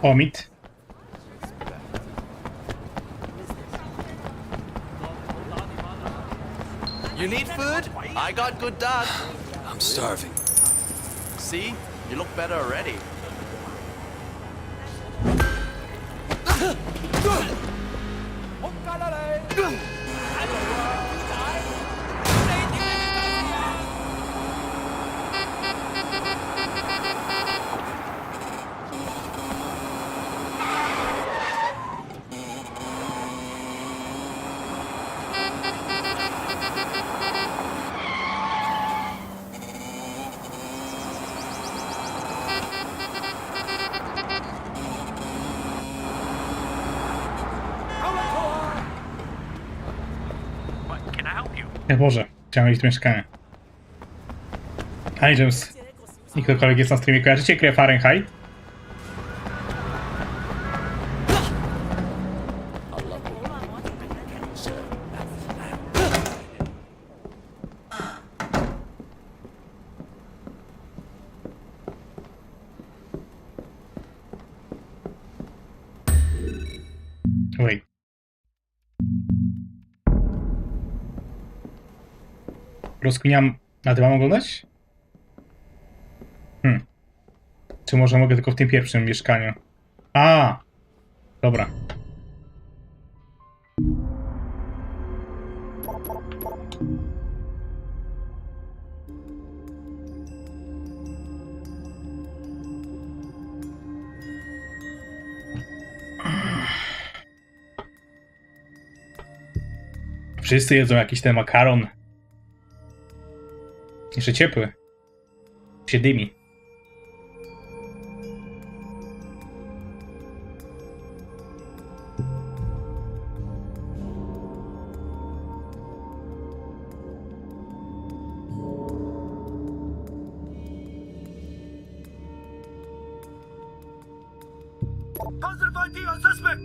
Omit. You need food? I got good dog. I'm starving. See? You look better already. Ja Boże, chciałem mieć to mieszkanie. Hi James. I ktokolwiek jest na streamie, kojarzycie grę Fahrenheit? Wait. Rozkminiam, na tym mam oglądać? Czy może mogę tylko w tym pierwszym mieszkaniu? A, dobra. Wszyscy jedzą jakiś ten makaron. Jeszcze ciepły. Się dymi. Positive ID on suspect!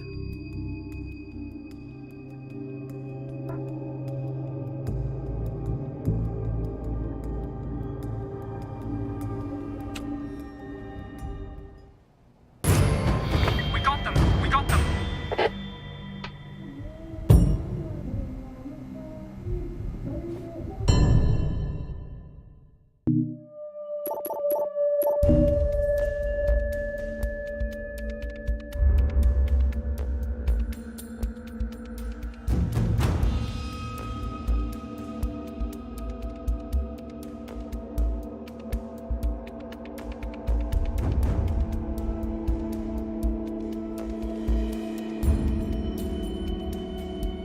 We got them! We got them!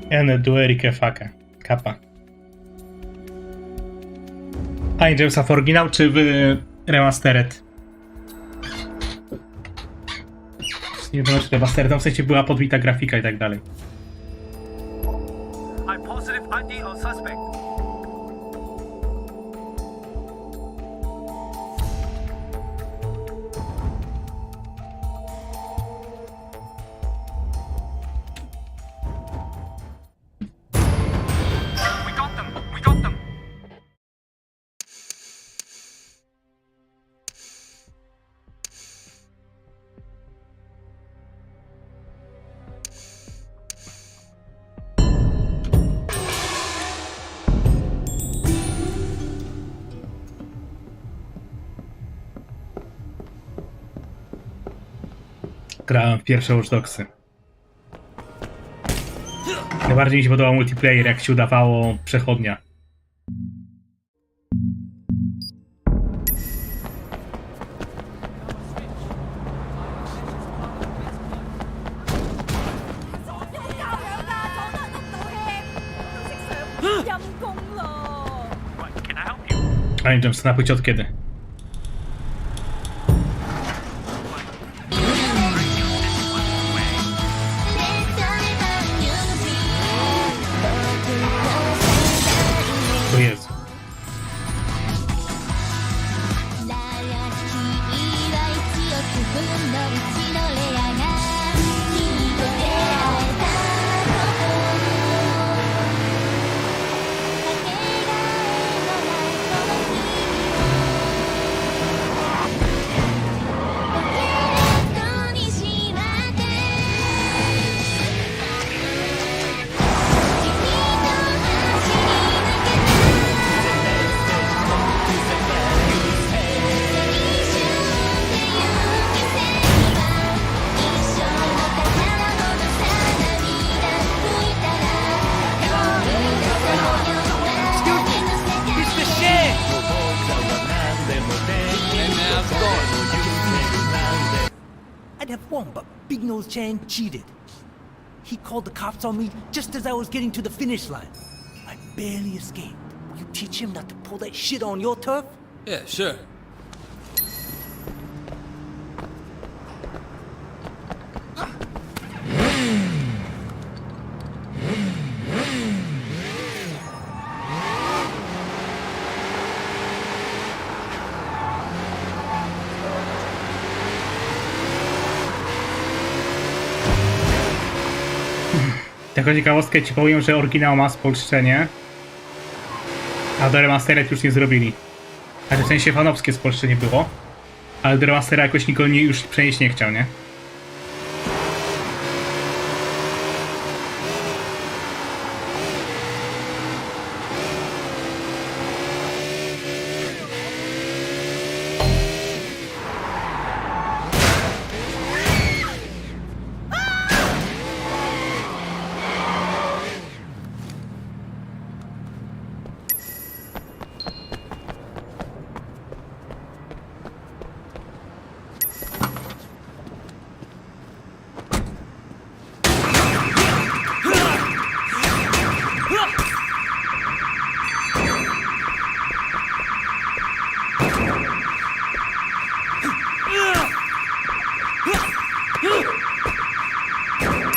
Ene duerike fake. Kapa. A Jamesa w oryginał czy w remastered? Nie wiem, czy remastered, tam w sensie była podbita grafika i tak dalej. I'm positive ID on suspect. We got them! We got them! Grałem w pierwsze Watch Dogsy. Najbardziej mi się podobał multiplayer, jak się udawało przechodnia. Panie James, na płycie od kiedy? O Jezu. I'd have won, but Big Nose Chan cheated. He called the cops on me just as I was getting to the finish line. I barely escaped. You teach him not to pull that shit on your turf? Yeah, sure. Jako ciekawostkę ci powiem, że oryginał ma spolszczenie, a do remastera już nie zrobili. Znaczy w sensie fanowskie spolszczenie było, ale do remastera jakoś nikt już przenieść nie chciał, nie?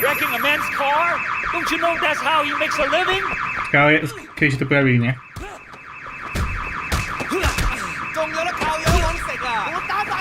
Wrecking a man's car? Don't you know that's how he makes a living? Ciekawe, kiedy się to pojawili, nie? 仲有得靠樣揾食啊！我打大！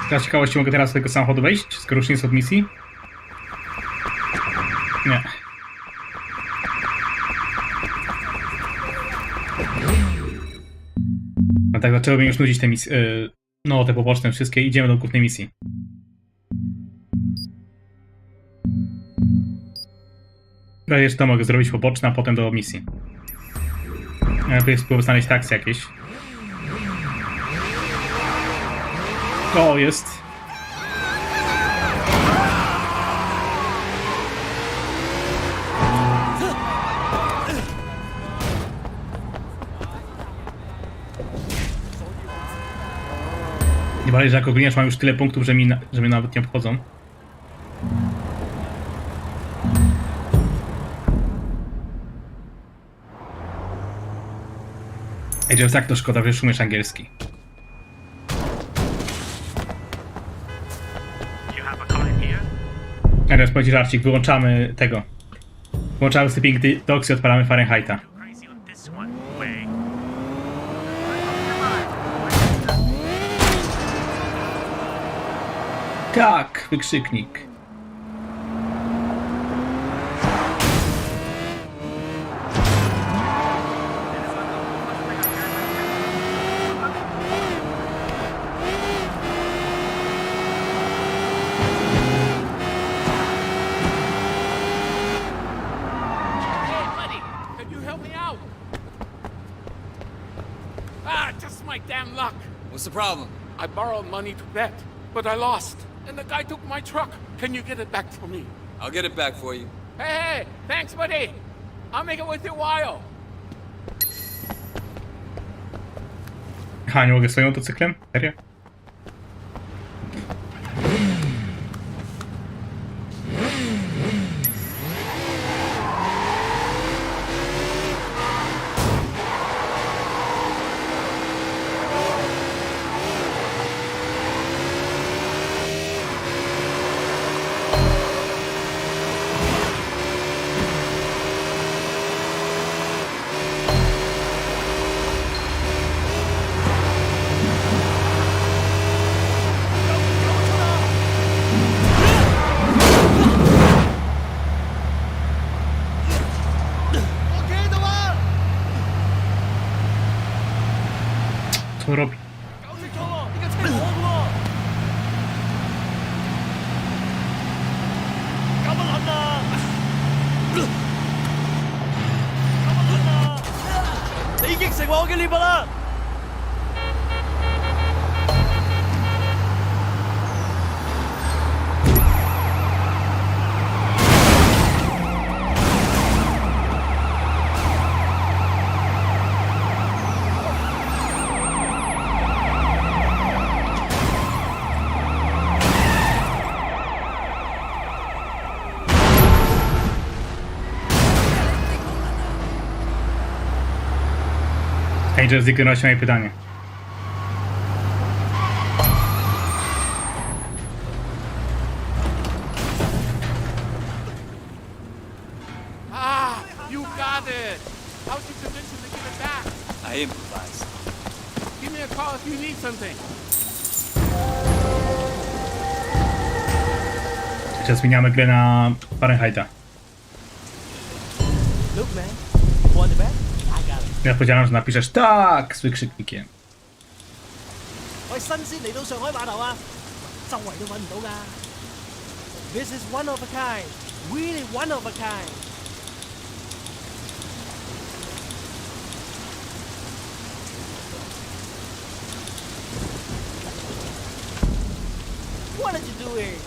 Dla ciekawości mogę teraz do tego samochodu wejść, skoro już nie jest od misji? Nie. No tak, zaczęło mnie już nudzić te misje, no te poboczne wszystkie, idziemy do głównej misji. Jeszcze to mogę zrobić poboczne, a potem do misji. Najlepiej spróbuję znaleźć taksy jakieś. O, jest. Nie bardziej, że jako gliniarz mam już tyle punktów, że mnie nawet nie obchodzą. Ej, że tak to szkoda, że umiesz angielski. Teraz będzie żarcik, wyłączamy tego. Wyłączamy Sleeping Dogs i odpalamy Fahrenheita. Tak, wykrzyknik. my damn luck. What's the problem? I borrowed money to bet, but I lost. And the guy took my truck. Can you get it back for me? I'll get it back for you. Hey, thanks, buddy. I'll make it worth your while. Aha, nie mogę swoim motocyklem? Serio? Co robi? Angel zignorować moje pytanie. Ah, you got it. How'd you convince him to give it back? I improvised. Give me a call if you need something. Teraz zmieniamy grę na Fahrenheita. Look, man. Want the bag? I got it. Ja powiedziałem, że napiszesz tak z wykrzyknikiem. 喂，新鮮嚟到上海碼頭啊，周圍都揾唔到㗎。This is one of a kind, really one of a kind. What are you doing?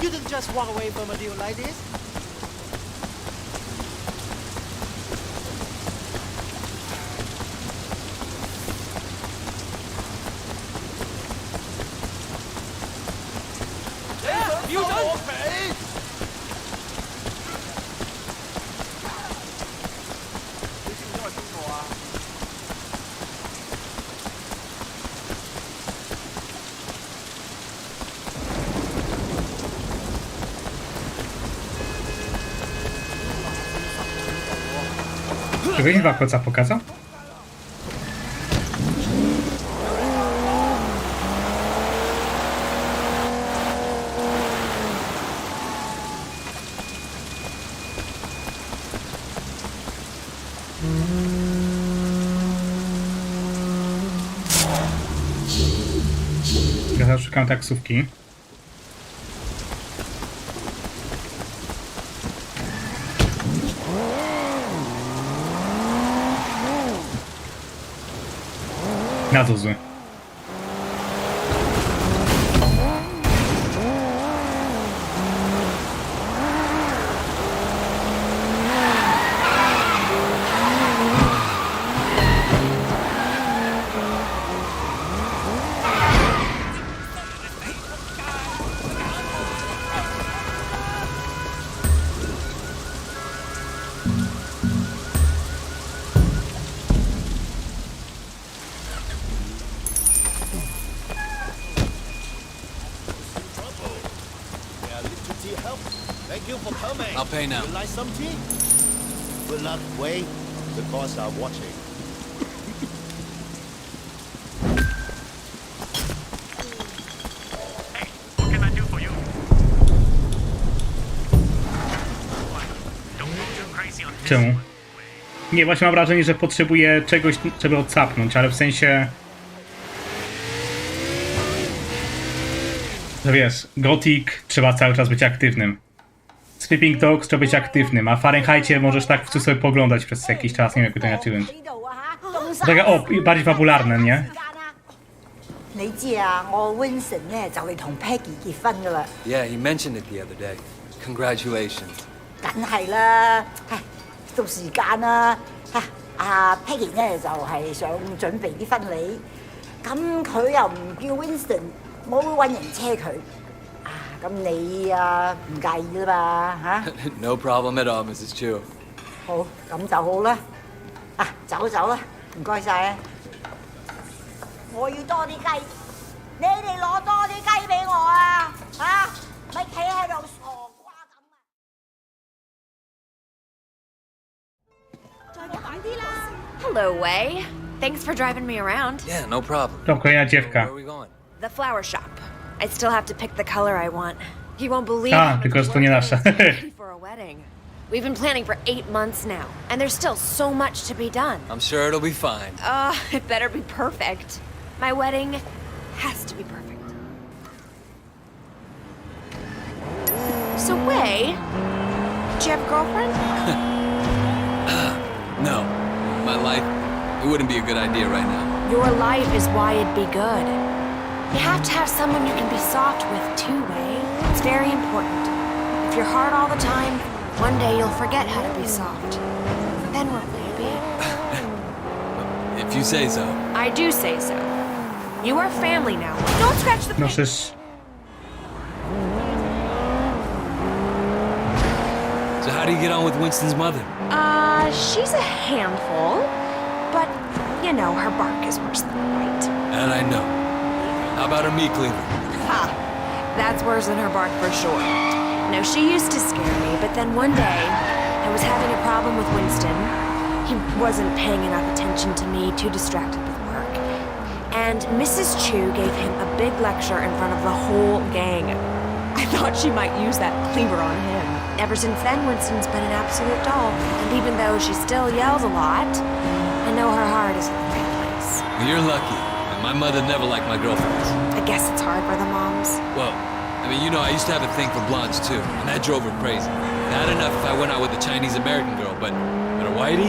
You didn't just walk away from a deal like this. You done? Czy wyjść wam koca pokazał? Ja zawsze szukam taksówki. Na to zły. I'll pay now. You like some tea? Good luck, Wei. The boss are watching. Hey, what can I do for you? Don't go too crazy on this. Czemu? Nie, właśnie mam wrażenie, że potrzebuję czegoś, żeby odsapnąć, ale w sensie... Że wiesz, Gothic trzeba cały czas być aktywnym. Sleeping Dogs trzeba być aktywnym, a w Fahrenheitie możesz tak w sobie poglądać przez jakiś czas, nie wiem jak to inaczej ująć. Taka, o, bardziej fabularne, nie? 你知啊，我 Winston 咧就嚟同 Peggy 結婚噶啦。Yeah, he mentioned it the other day. Congratulations. 梗係啦，唉，到時間啦，阿 Peggy 咧就係想準備啲婚禮，咁佢又唔叫 Winston，我會揾人車佢。啊，咁你啊唔介意啦嘛嚇No problem at all, Mrs. Chu. 好，咁就好啦。啊，走啦，唔該晒啊！我要多啲雞，你哋攞多啲雞俾我啊！嚇，咪企喺度傻瓜咁啊！再快啲啦 Hello, Wei. Thanks for driving me around. Yeah, no problem. To kolejna dziewka. Where are we going? The flower shop. I still have to pick the color I want. You won't believe A, how much tylko work to nie it nasza. is to get ready for a wedding. We've been planning for 8 months now, and there's still so much to be done. I'm sure it'll be fine. It better be perfect. My wedding has to be perfect. So, Wei, do you have a girlfriend? No. My life, it wouldn't be a good idea right now. Your life is why it'd be good. You have to have someone you can be soft with too, Wei. It's very important. If you're hard all the time, one day you'll forget how to be soft. Then what will you be? If you say so. I do say so. You are family now. Don't scratch the No paint. przecież... So how do you get on with Winston's mother? She's a handful, but, you know, her bark is worse than her bite. And I know. How about her meat cleaver? Ha! That's worse than her bark for sure. No, she used to scare me, but then one day, I was having a problem with Winston. He wasn't paying enough attention to me, too distracted with work. And Mrs. Chu gave him a big lecture in front of the whole gang. I thought she might use that cleaver on him. Ever since then, Winston's been an absolute doll. And even though she still yells a lot, I know her heart is in the right place. Well, you're lucky. And my mother never liked my girlfriends. I guess it's hard for the moms. Well, I mean, you know, I used to have a thing for blondes too, and that drove her crazy. Bad enough if I went out with a Chinese-American girl, but a whitey?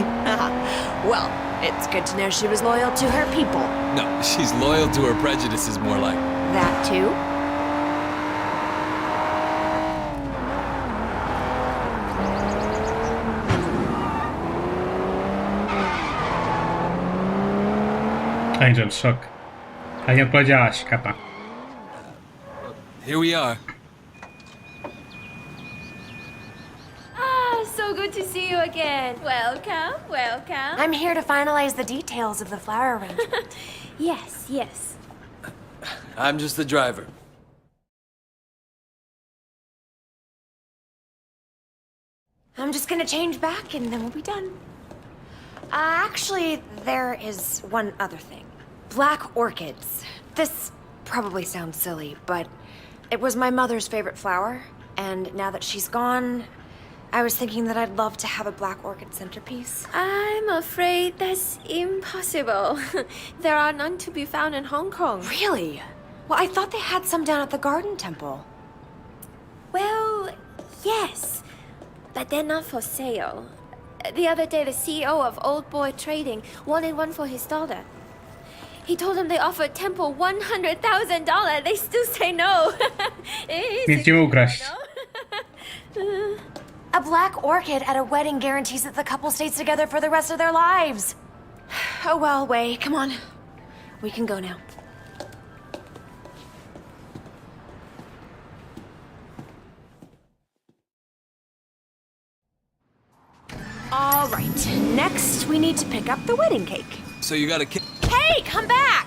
Well, it's good to know she was loyal to her people. No, she's loyal to her prejudices more like. That too? Angel, szok. A nie odpowiedziałaś, kapa. Here we are. So good to see you again. Welcome, welcome. I'm here to finalize the details of the flower arrangement. Yes. I'm just the driver. I'm just gonna change back and then we'll be done. Actually, there is one other thing. Black orchids. This probably sounds silly, but it was my mother's favorite flower, and now that she's gone, I was thinking that I'd love to have a black orchid centerpiece. I'm afraid that's impossible. There are none to be found in Hong Kong. Really? Well, I thought they had some down at the Garden Temple. Well, yes, but they're not for sale. The other day, the CEO of Old Boy Trading wanted one for his daughter. He told him they offered Temple $100,000. They still say no. Nic nie ukraść. A black orchid at a wedding guarantees that the couple stays together for the rest of their lives. Oh well, Wei, come on. We can go now. All right, next we need to pick up the wedding cake. So you gotta Hey, come back!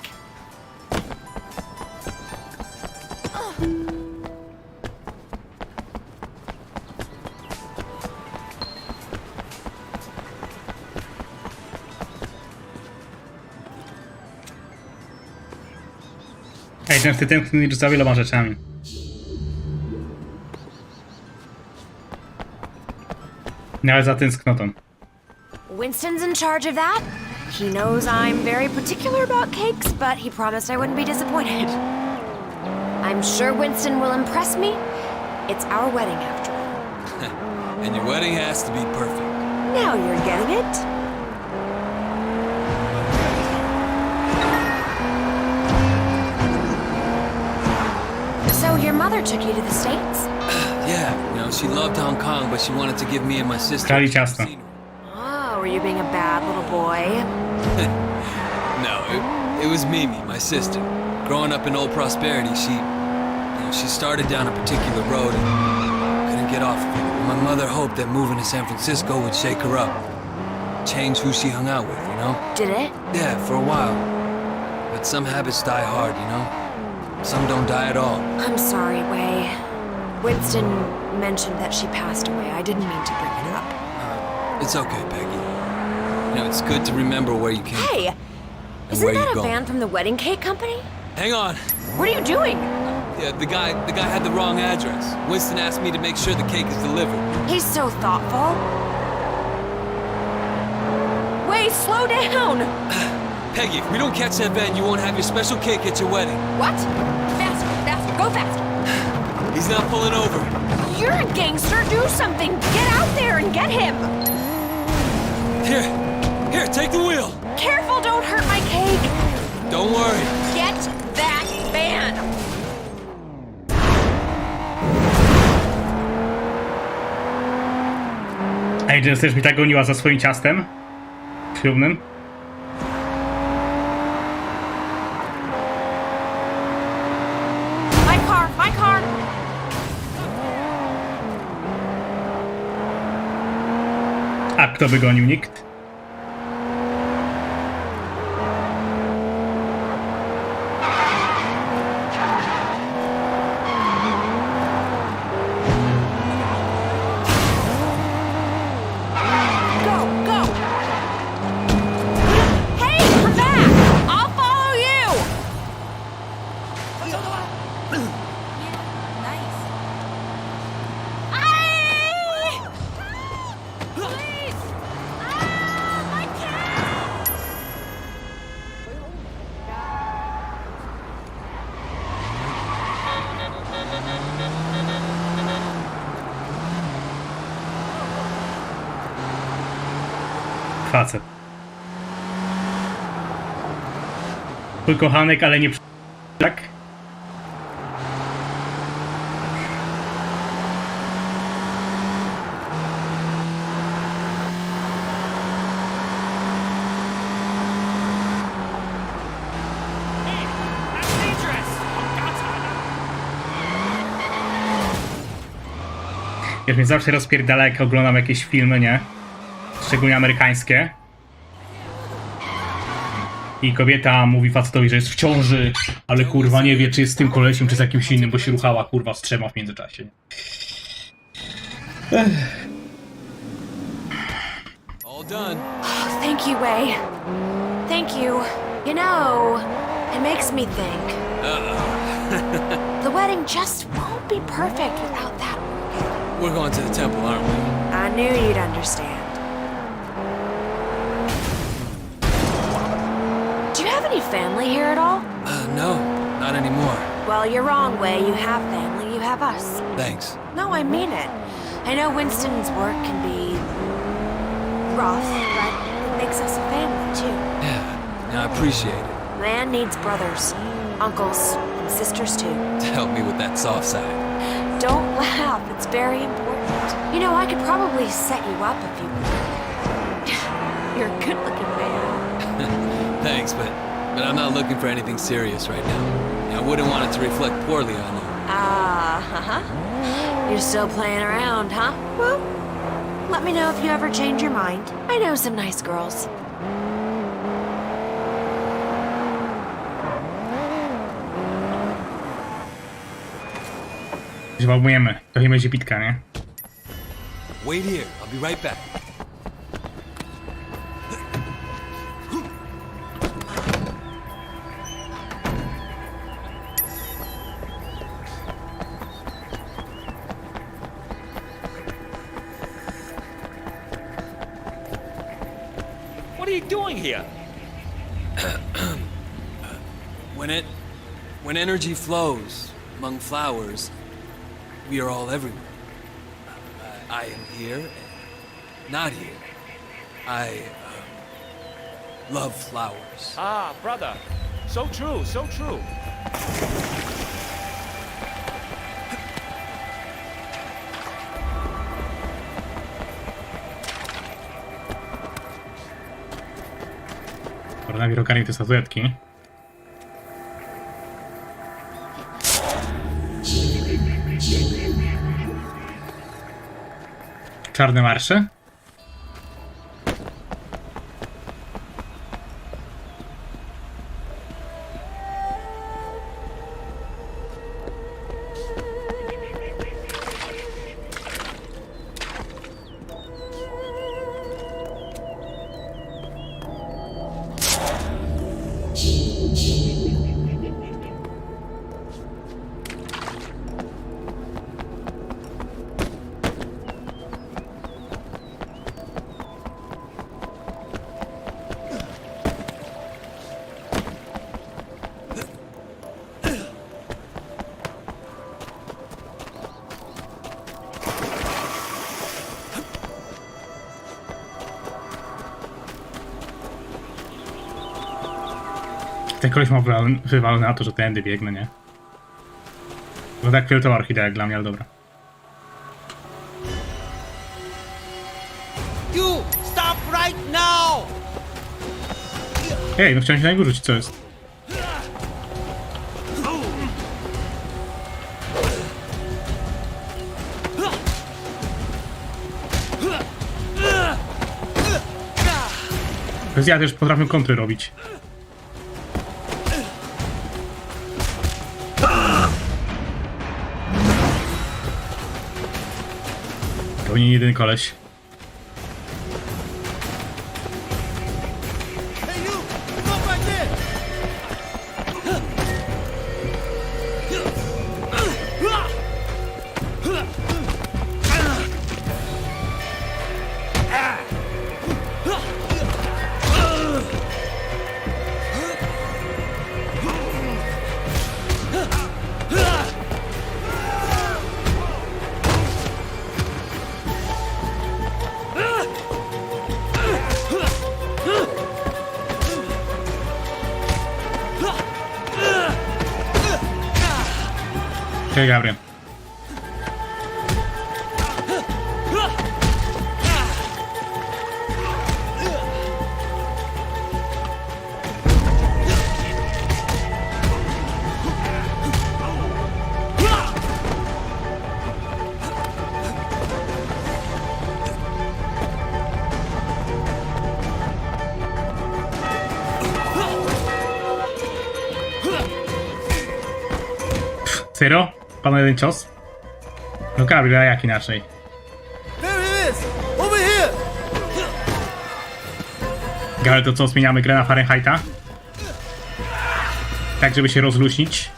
Ej, ten wtedy tęsknił za wieloma rzeczami. Nawet za tęsknotą. Winston's in charge of that. He knows I'm very particular about cakes, but he promised I wouldn't be disappointed. I'm sure Winston will impress me. It's our wedding after all. And your wedding has to be perfect. Now you're getting it. mother took you to the States? Yeah, you know, she loved Hong Kong, but she wanted to give me and my sister... Krali ciasto. Oh, were you being a bad little boy? No, it was Mimi, my sister. Growing up in Old Prosperity, she started down a particular road and couldn't get off of it. My mother hoped that moving to San Francisco would shake her up. Change who she hung out with, you know? Did it? Yeah, for a while. But some habits die hard, you know? Some don't die at all. I'm sorry, Wei. Winston mentioned that she passed away. I didn't mean to bring it up. It's okay, Peggy. You know, it's good to remember where you came from. Hey! And Isn't where that you a go. van from the wedding cake company? Hang on. What are you doing? Yeah, the guy had the wrong address. Winston asked me to make sure the cake is delivered. He's so thoughtful. Wait, slow down! Peggy, if we don't catch that van, you won't have your special cake at your wedding. What? Faster, faster, go faster! He's not pulling over. You're a gangster, do something! Get out there and get him! Here, take the wheel! Careful, don't hurt my cake! Don't worry. Get that van! Ej, Jess też mi tak goniła za swoim ciastem ślubnym. My car, my car! A kto by gonił? Nikt. Facet. Twój kochanek, ale nie... Tak? Wiesz, mnie zawsze rozpierdala, jak oglądam jakieś filmy, nie? Szczególnie amerykańskie. I kobieta mówi facetowi, że jest w ciąży, ale kurwa nie wie, czy jest z tym kolesiem, czy z jakimś innym, bo się ruchała kurwa z 3 w międzyczasie. All done. Oh, thank you, Wei. Thank you. You know, it makes me think. The wedding just won't be perfect without that orchid. We're going to the temple, aren't we? I knew you'd understand. Do you have any family here at all? No, not anymore. Well, you're wrong, Wei. You have family, you have us. Thanks. No, I mean it. I know Winston's work can be rough, but it makes us a family, too. Yeah, I appreciate it. Man needs brothers, uncles, and sisters, too. To help me with that soft side. Don't laugh, it's very important. You know, I could probably set you up if you would. You're a good-looking man. Thanks, but I'm not looking for anything serious right now. I wouldn't want it to reflect poorly on you. You're still playing around, huh? Well, let me know if you ever change your mind. I know some nice girls. Żwałbujemy. To chyba będzie pitka, nie? Wait here, I'll be right back. What are you doing here? When energy flows among flowers, we are all everywhere. I am here and not here. I love flowers. Ah, brother. So true, so true. Najpierw ogarnij te statuetki. Czarne marsze? Ten koleś ma wywalone na to, że tędy biegnę, nie? To tak fioletowa orchidea jak dla mnie, ale dobra. You stop right now! Ej, no chciałem się na niego rzucić, co jest? Bez ja też potrafię kontry robić. To nie jedyny koleś. Okej, Gabriel. Serio? Pana jeden cios? No Gabriel, a jak inaczej? Gabriel, to co, zmieniamy grę na Fahrenheita? Tak, żeby się rozluźnić.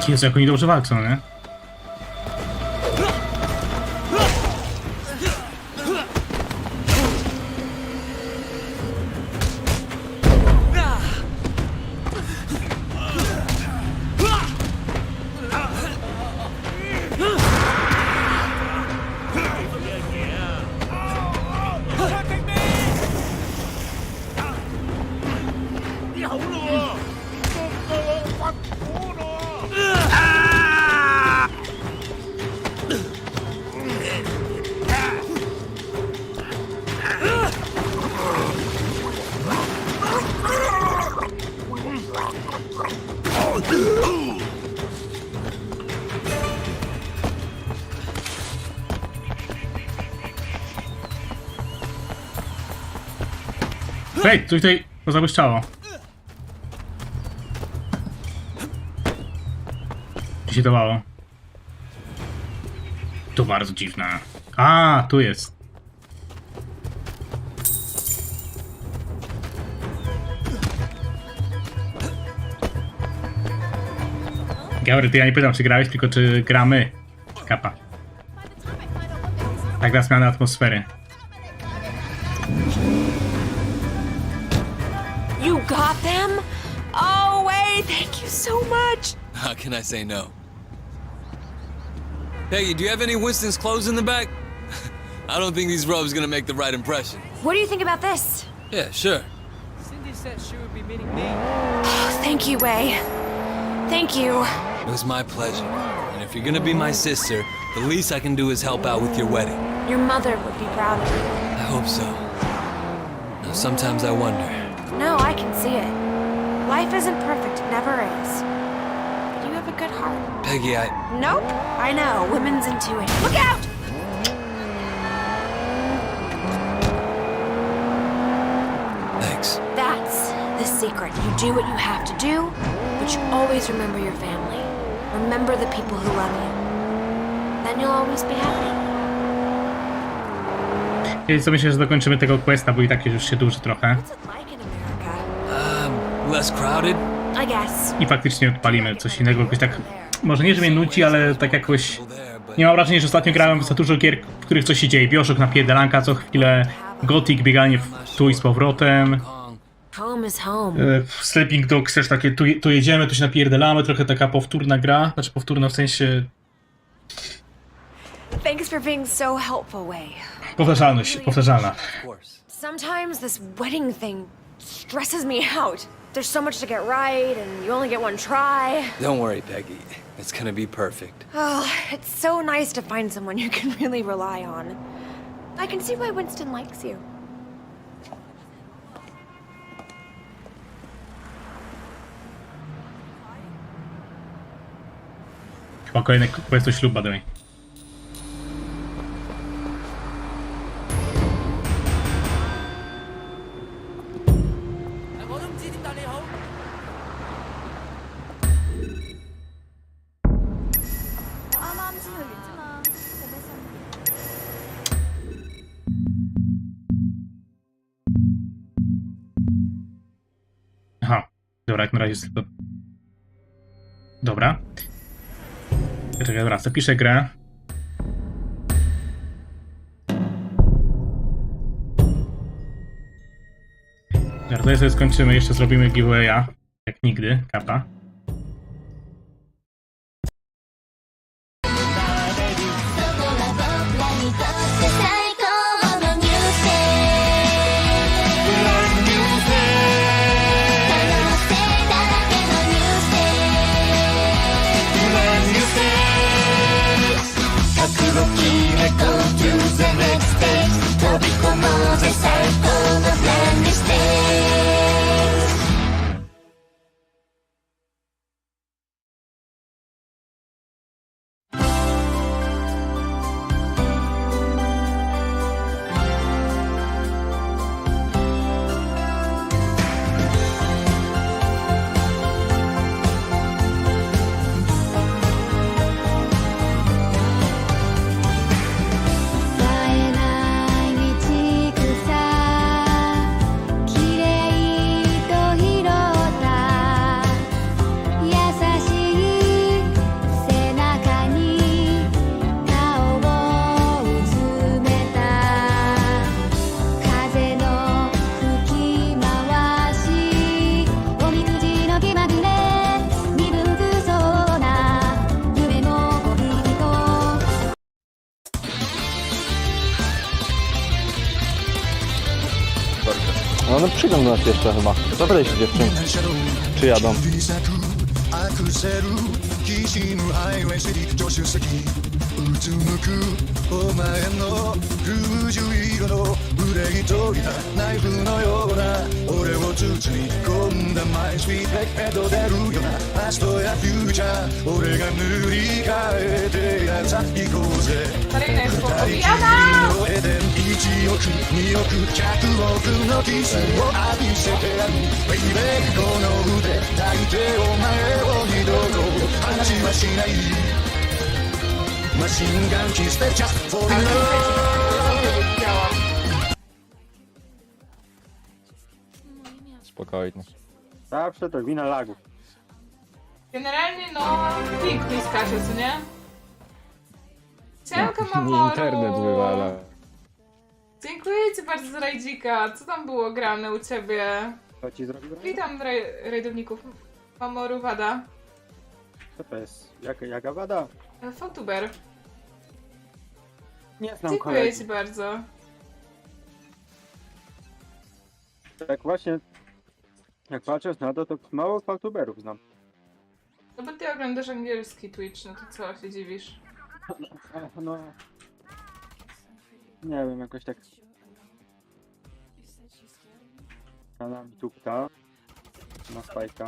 Jezu, jak oni dobrze walczą, nie? Hej, coś tutaj zabłyszczało. Co się dawało? To bardzo dziwne. A, tu jest. Gabry, ty ja nie pytam, czy grałeś, tylko czy gramy. Kapa. Tak, na zmianę atmosfery. You got them? Oh, wait, thank you so much. How can I say no? Peggy, do you have any Winston's clothes in the back? I don't think these robes gonna make the right impression. What do you think about this? Yeah, sure. Cindy said she would be meeting me. Oh, thank you, Wei. Thank you. It was my pleasure. And if you're gonna be my sister, the least I can do is help out with your wedding. Your mother would be proud of you. I hope so. Now, sometimes I wonder. No, I can see it. Life isn't perfect, it never is. But you have a good heart. Peggy, Nope. I know, women's intuition. Look out! Thanks. That's the secret. You do what you have to do, but you always remember your family. Remember the people who love you. Then you'll always be happy. I co, myślę, że dokończymy tego questa, bo i tak już się dłuży trochę. Less crowded? I guess. I faktycznie odpalimy coś innego, jakoś tak... Może nie, że mnie nuci, ale tak jakoś... Nie mam wrażenia, że ostatnio grałem za dużo gier, w których coś się dzieje. Bioshock napierdalanka co chwilę, Gothic bieganie tu i z powrotem. Home is home. Sleeping Dogs też takie, tu jedziemy, tu się napierdalamy, trochę taka powtórna gra. Znaczy powtórna w sensie... Thanks for being so helpful, Wei. Powtarzalna. Sometimes this wedding thing stresses me out. There's so much to get right, and you only get one try. Don't worry, Peggy. It's gonna be perfect. Oh, it's so nice to find someone you can really rely on. I can see why Winston likes you. Chyba kolejny quest do ślubu, by the way. Aha, dobra, jak na razie jest to... Dobra. Czekaj, dobra, zapiszę grę. Żartuję, sobie skończymy, jeszcze zrobimy giveawaya. Jak nigdy, kapa. No one przyjdą do nas jeszcze chyba. Zapytaj się dziewczyn, czy jadą. Spokojnie. Zawsze to wina lagów. Generalnie no, pięknie skacze, co nie? Siemka, Nie Mamoru! internet wywala. Dziękuję ci bardzo za rajdzika. Co tam było grane u ciebie? Co ci zrobił? Witam rajdowników. Mamoru Wada. Co to jest? Jaka wada? Fautuber. Nie znam Dziękuję kolegi. ci bardzo. Tak właśnie, jak patrzę na to mało fautuberów znam. No bo ty oglądasz angielski Twitch, no to co się dziwisz? No... Nie wiem, jakoś tak... Kanał Tupta. Na Spajka.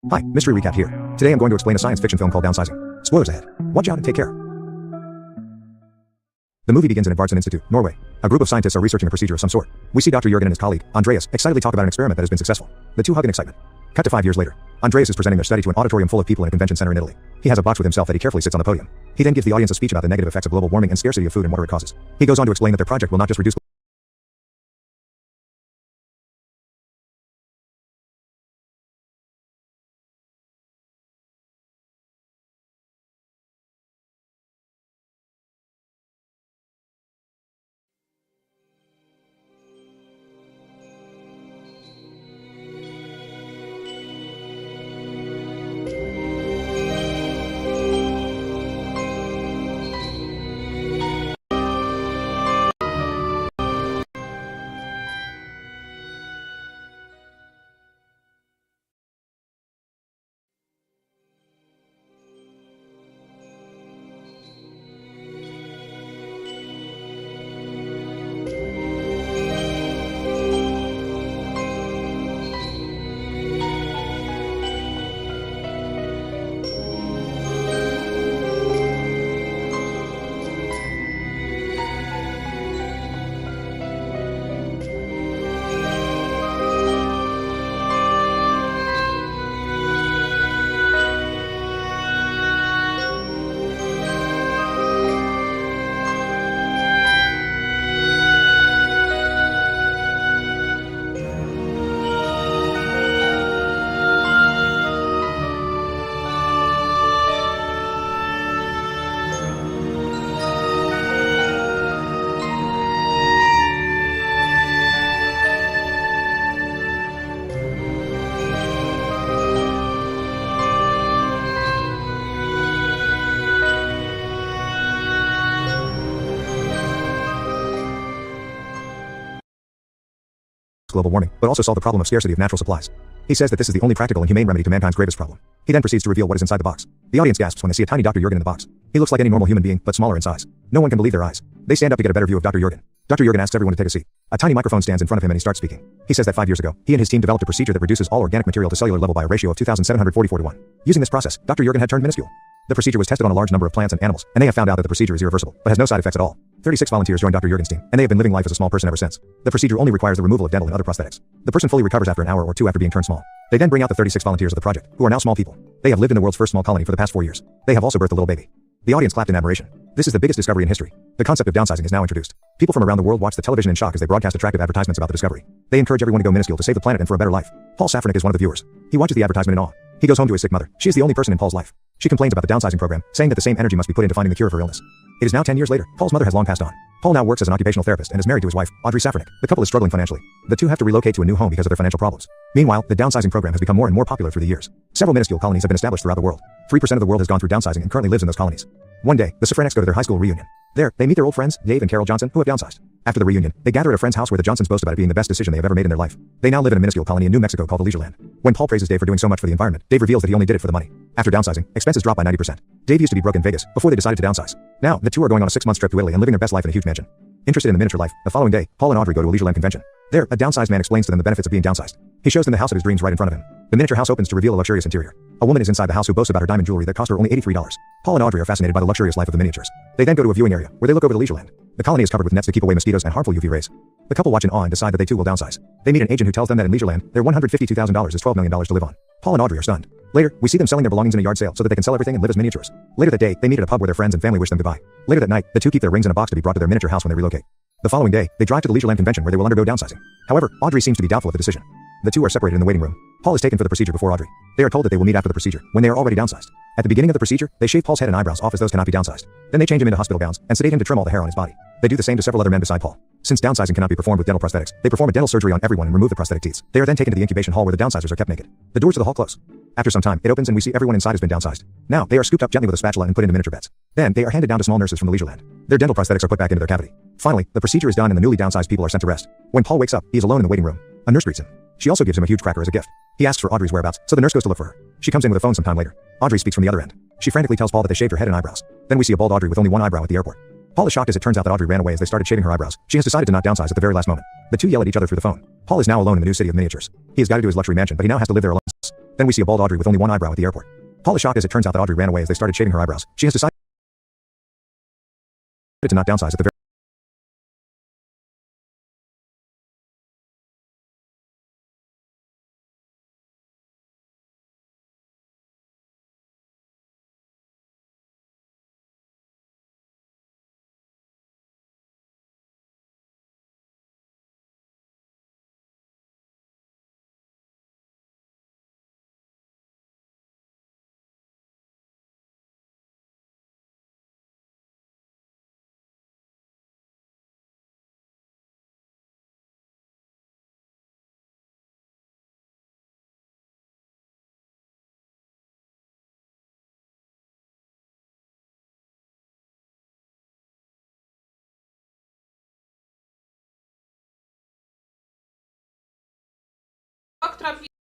Hi, Mystery Recap here. Today I'm going to explain a science fiction film called Downsizing. Spoilers ahead. Watch out and take care. The movie begins in Edvardsen Institute, Norway. A group of scientists are researching a procedure of some sort. We see Dr. Jurgen and his colleague, Andreas, excitedly talk about an experiment that has been successful. The two hug in excitement. Cut to 5 years later. Andreas is presenting their study to an auditorium full of people in a convention center in Italy. He has a box with himself that he carefully sits on the podium. He then gives the audience a speech about the negative effects of global warming and scarcity of food and water it causes. He goes on to explain that their project will not just reduce global warming, but also solve the problem of scarcity of natural supplies. He says that this is the only practical and humane remedy to mankind's gravest problem. He then proceeds to reveal what is inside the box. The audience gasps when they see a tiny Dr. Jurgen in the box. He looks like any normal human being, but smaller in size. No one can believe their eyes. They stand up to get a better view of Dr. Jurgen. Dr. Jurgen asks everyone to take a seat. A tiny microphone stands in front of him and he starts speaking. He says that 5 years ago, he and his team developed a procedure that reduces all organic material to cellular level by a ratio of 2,744 to 1. Using this process, Dr. Jurgen had turned minuscule. The procedure was tested on a large number of plants and animals, and they have found out that the procedure is irreversible, but has no side effects at all. 36 volunteers joined Dr. Jurgen's team, and they have been living life as a small person ever since. The procedure only requires the removal of dental and other prosthetics. The person fully recovers after an hour or two after being turned small. They then bring out the 36 volunteers of the project, who are now small people. They have lived in the world's first small colony for the past 4 years. They have also birthed a little baby. The audience clapped in admiration. This is the biggest discovery in history. The concept of downsizing is now introduced. People from around the world watch the television in shock as they broadcast attractive advertisements about the discovery. They encourage everyone to go minuscule to save the planet and for a better life. Paul Safranek is one of the viewers. He watches the advertisement in awe. He goes home to his sick mother. She is the only person in Paul's life. She complains about the downsizing program, saying that the same energy must be put into finding the cure of her illness. It is now 10 years later. Paul's mother has long passed on. Paul now works as an occupational therapist and is married to his wife, Audrey Safranek. The couple is struggling financially. The two have to relocate to a new home because of their financial problems. Meanwhile, the downsizing program has become more and more popular through the years. Several minuscule colonies have been established throughout the world. 3% of the world has gone through downsizing and currently lives in those colonies. One day, the Safraneks go to their high school reunion. There, they meet their old friends, Dave and Carol Johnson, who have downsized. After the reunion, they gather at a friend's house where the Johnsons boast about it being the best decision they have ever made in their life. They now live in a minuscule colony in New Mexico called the Leisure Land. When Paul praises Dave for doing so much for the environment, Dave reveals that he only did it for the money. After downsizing, expenses drop by 90%. Dave used to be broke in Vegas before they decided to downsize. Now, the two are going on a 6-month trip to Italy and living their best life in a huge mansion. Interested in the miniature life, the following day, Paul and Audrey go to a Leisure Land convention. There, a downsized man explains to them the benefits of being downsized. He shows them the house of his dreams right in front of him. The miniature house opens to reveal a luxurious interior. A woman is inside the house who boasts about her diamond jewelry that cost her only $83. Paul and Audrey are fascinated by the luxurious life of the miniatures. They then go to a viewing area, where they look over the Leisure Land. The colony is covered with nets to keep away mosquitoes and harmful UV rays. The couple watch in awe and decide that they too will downsize. They meet an agent who tells them that in Leisure Land, their $152,000 is $12 million to live on. Paul and Audrey are stunned. Later, we see them selling their belongings in a yard sale so that they can sell everything and live as miniatures. Later that day, they meet at a pub where their friends and family wish them goodbye. Later that night, the two keep their rings in a box to be brought to their miniature house when they relocate. The following day, they drive to the Leisure Land convention where they will undergo downsizing. However, Audrey seems to be doubtful of the decision. The two are separated in the waiting room. Paul is taken for the procedure before Audrey. They are told that they will meet after the procedure, when they are already downsized. At the beginning of the procedure, they shave Paul's head and eyebrows off as those cannot be downsized. Then they change him into hospital gowns and sedate him to trim all the hair on his body. They do the same to several other men beside Paul. Since downsizing cannot be performed with dental prosthetics, they perform a dental surgery on everyone and remove the prosthetic teeth. They are then taken to the incubation hall where the downsizers are kept naked. The doors to the hall close. After some time, it opens and we see everyone inside has been downsized. Now, they are scooped up gently with a spatula and put into miniature beds. Then, they are handed down to small nurses from the Leisure Land. Their dental prosthetics are put back into their cavity. Finally, the procedure is done and the newly downsized people are sent to rest. When Paul wakes up, he is alone in the waiting room. A nurse greets him. She also gives him a huge cracker as a gift. He asks for Audrey's whereabouts, so the nurse goes to look for her. She comes in with a phone some time later. Audrey speaks from the other end. She frantically tells Paul that they shaved her head and eyebrows. Then we see a bald Audrey with only one eyebrow at the airport. Paul is shocked as it turns out that Audrey ran away as they started shaving her eyebrows. She has decided to not downsize at the very last moment. The two yell at each other through the phone. Paul is now alone in the new city of miniatures. He is guided to his luxury mansion, but he now has to live there alone. Then we see a bald Audrey with only one eyebrow at the airport. Paul is shocked as it turns out that Audrey ran away as they started shaving her eyebrows. She has decided to not downsize at the very która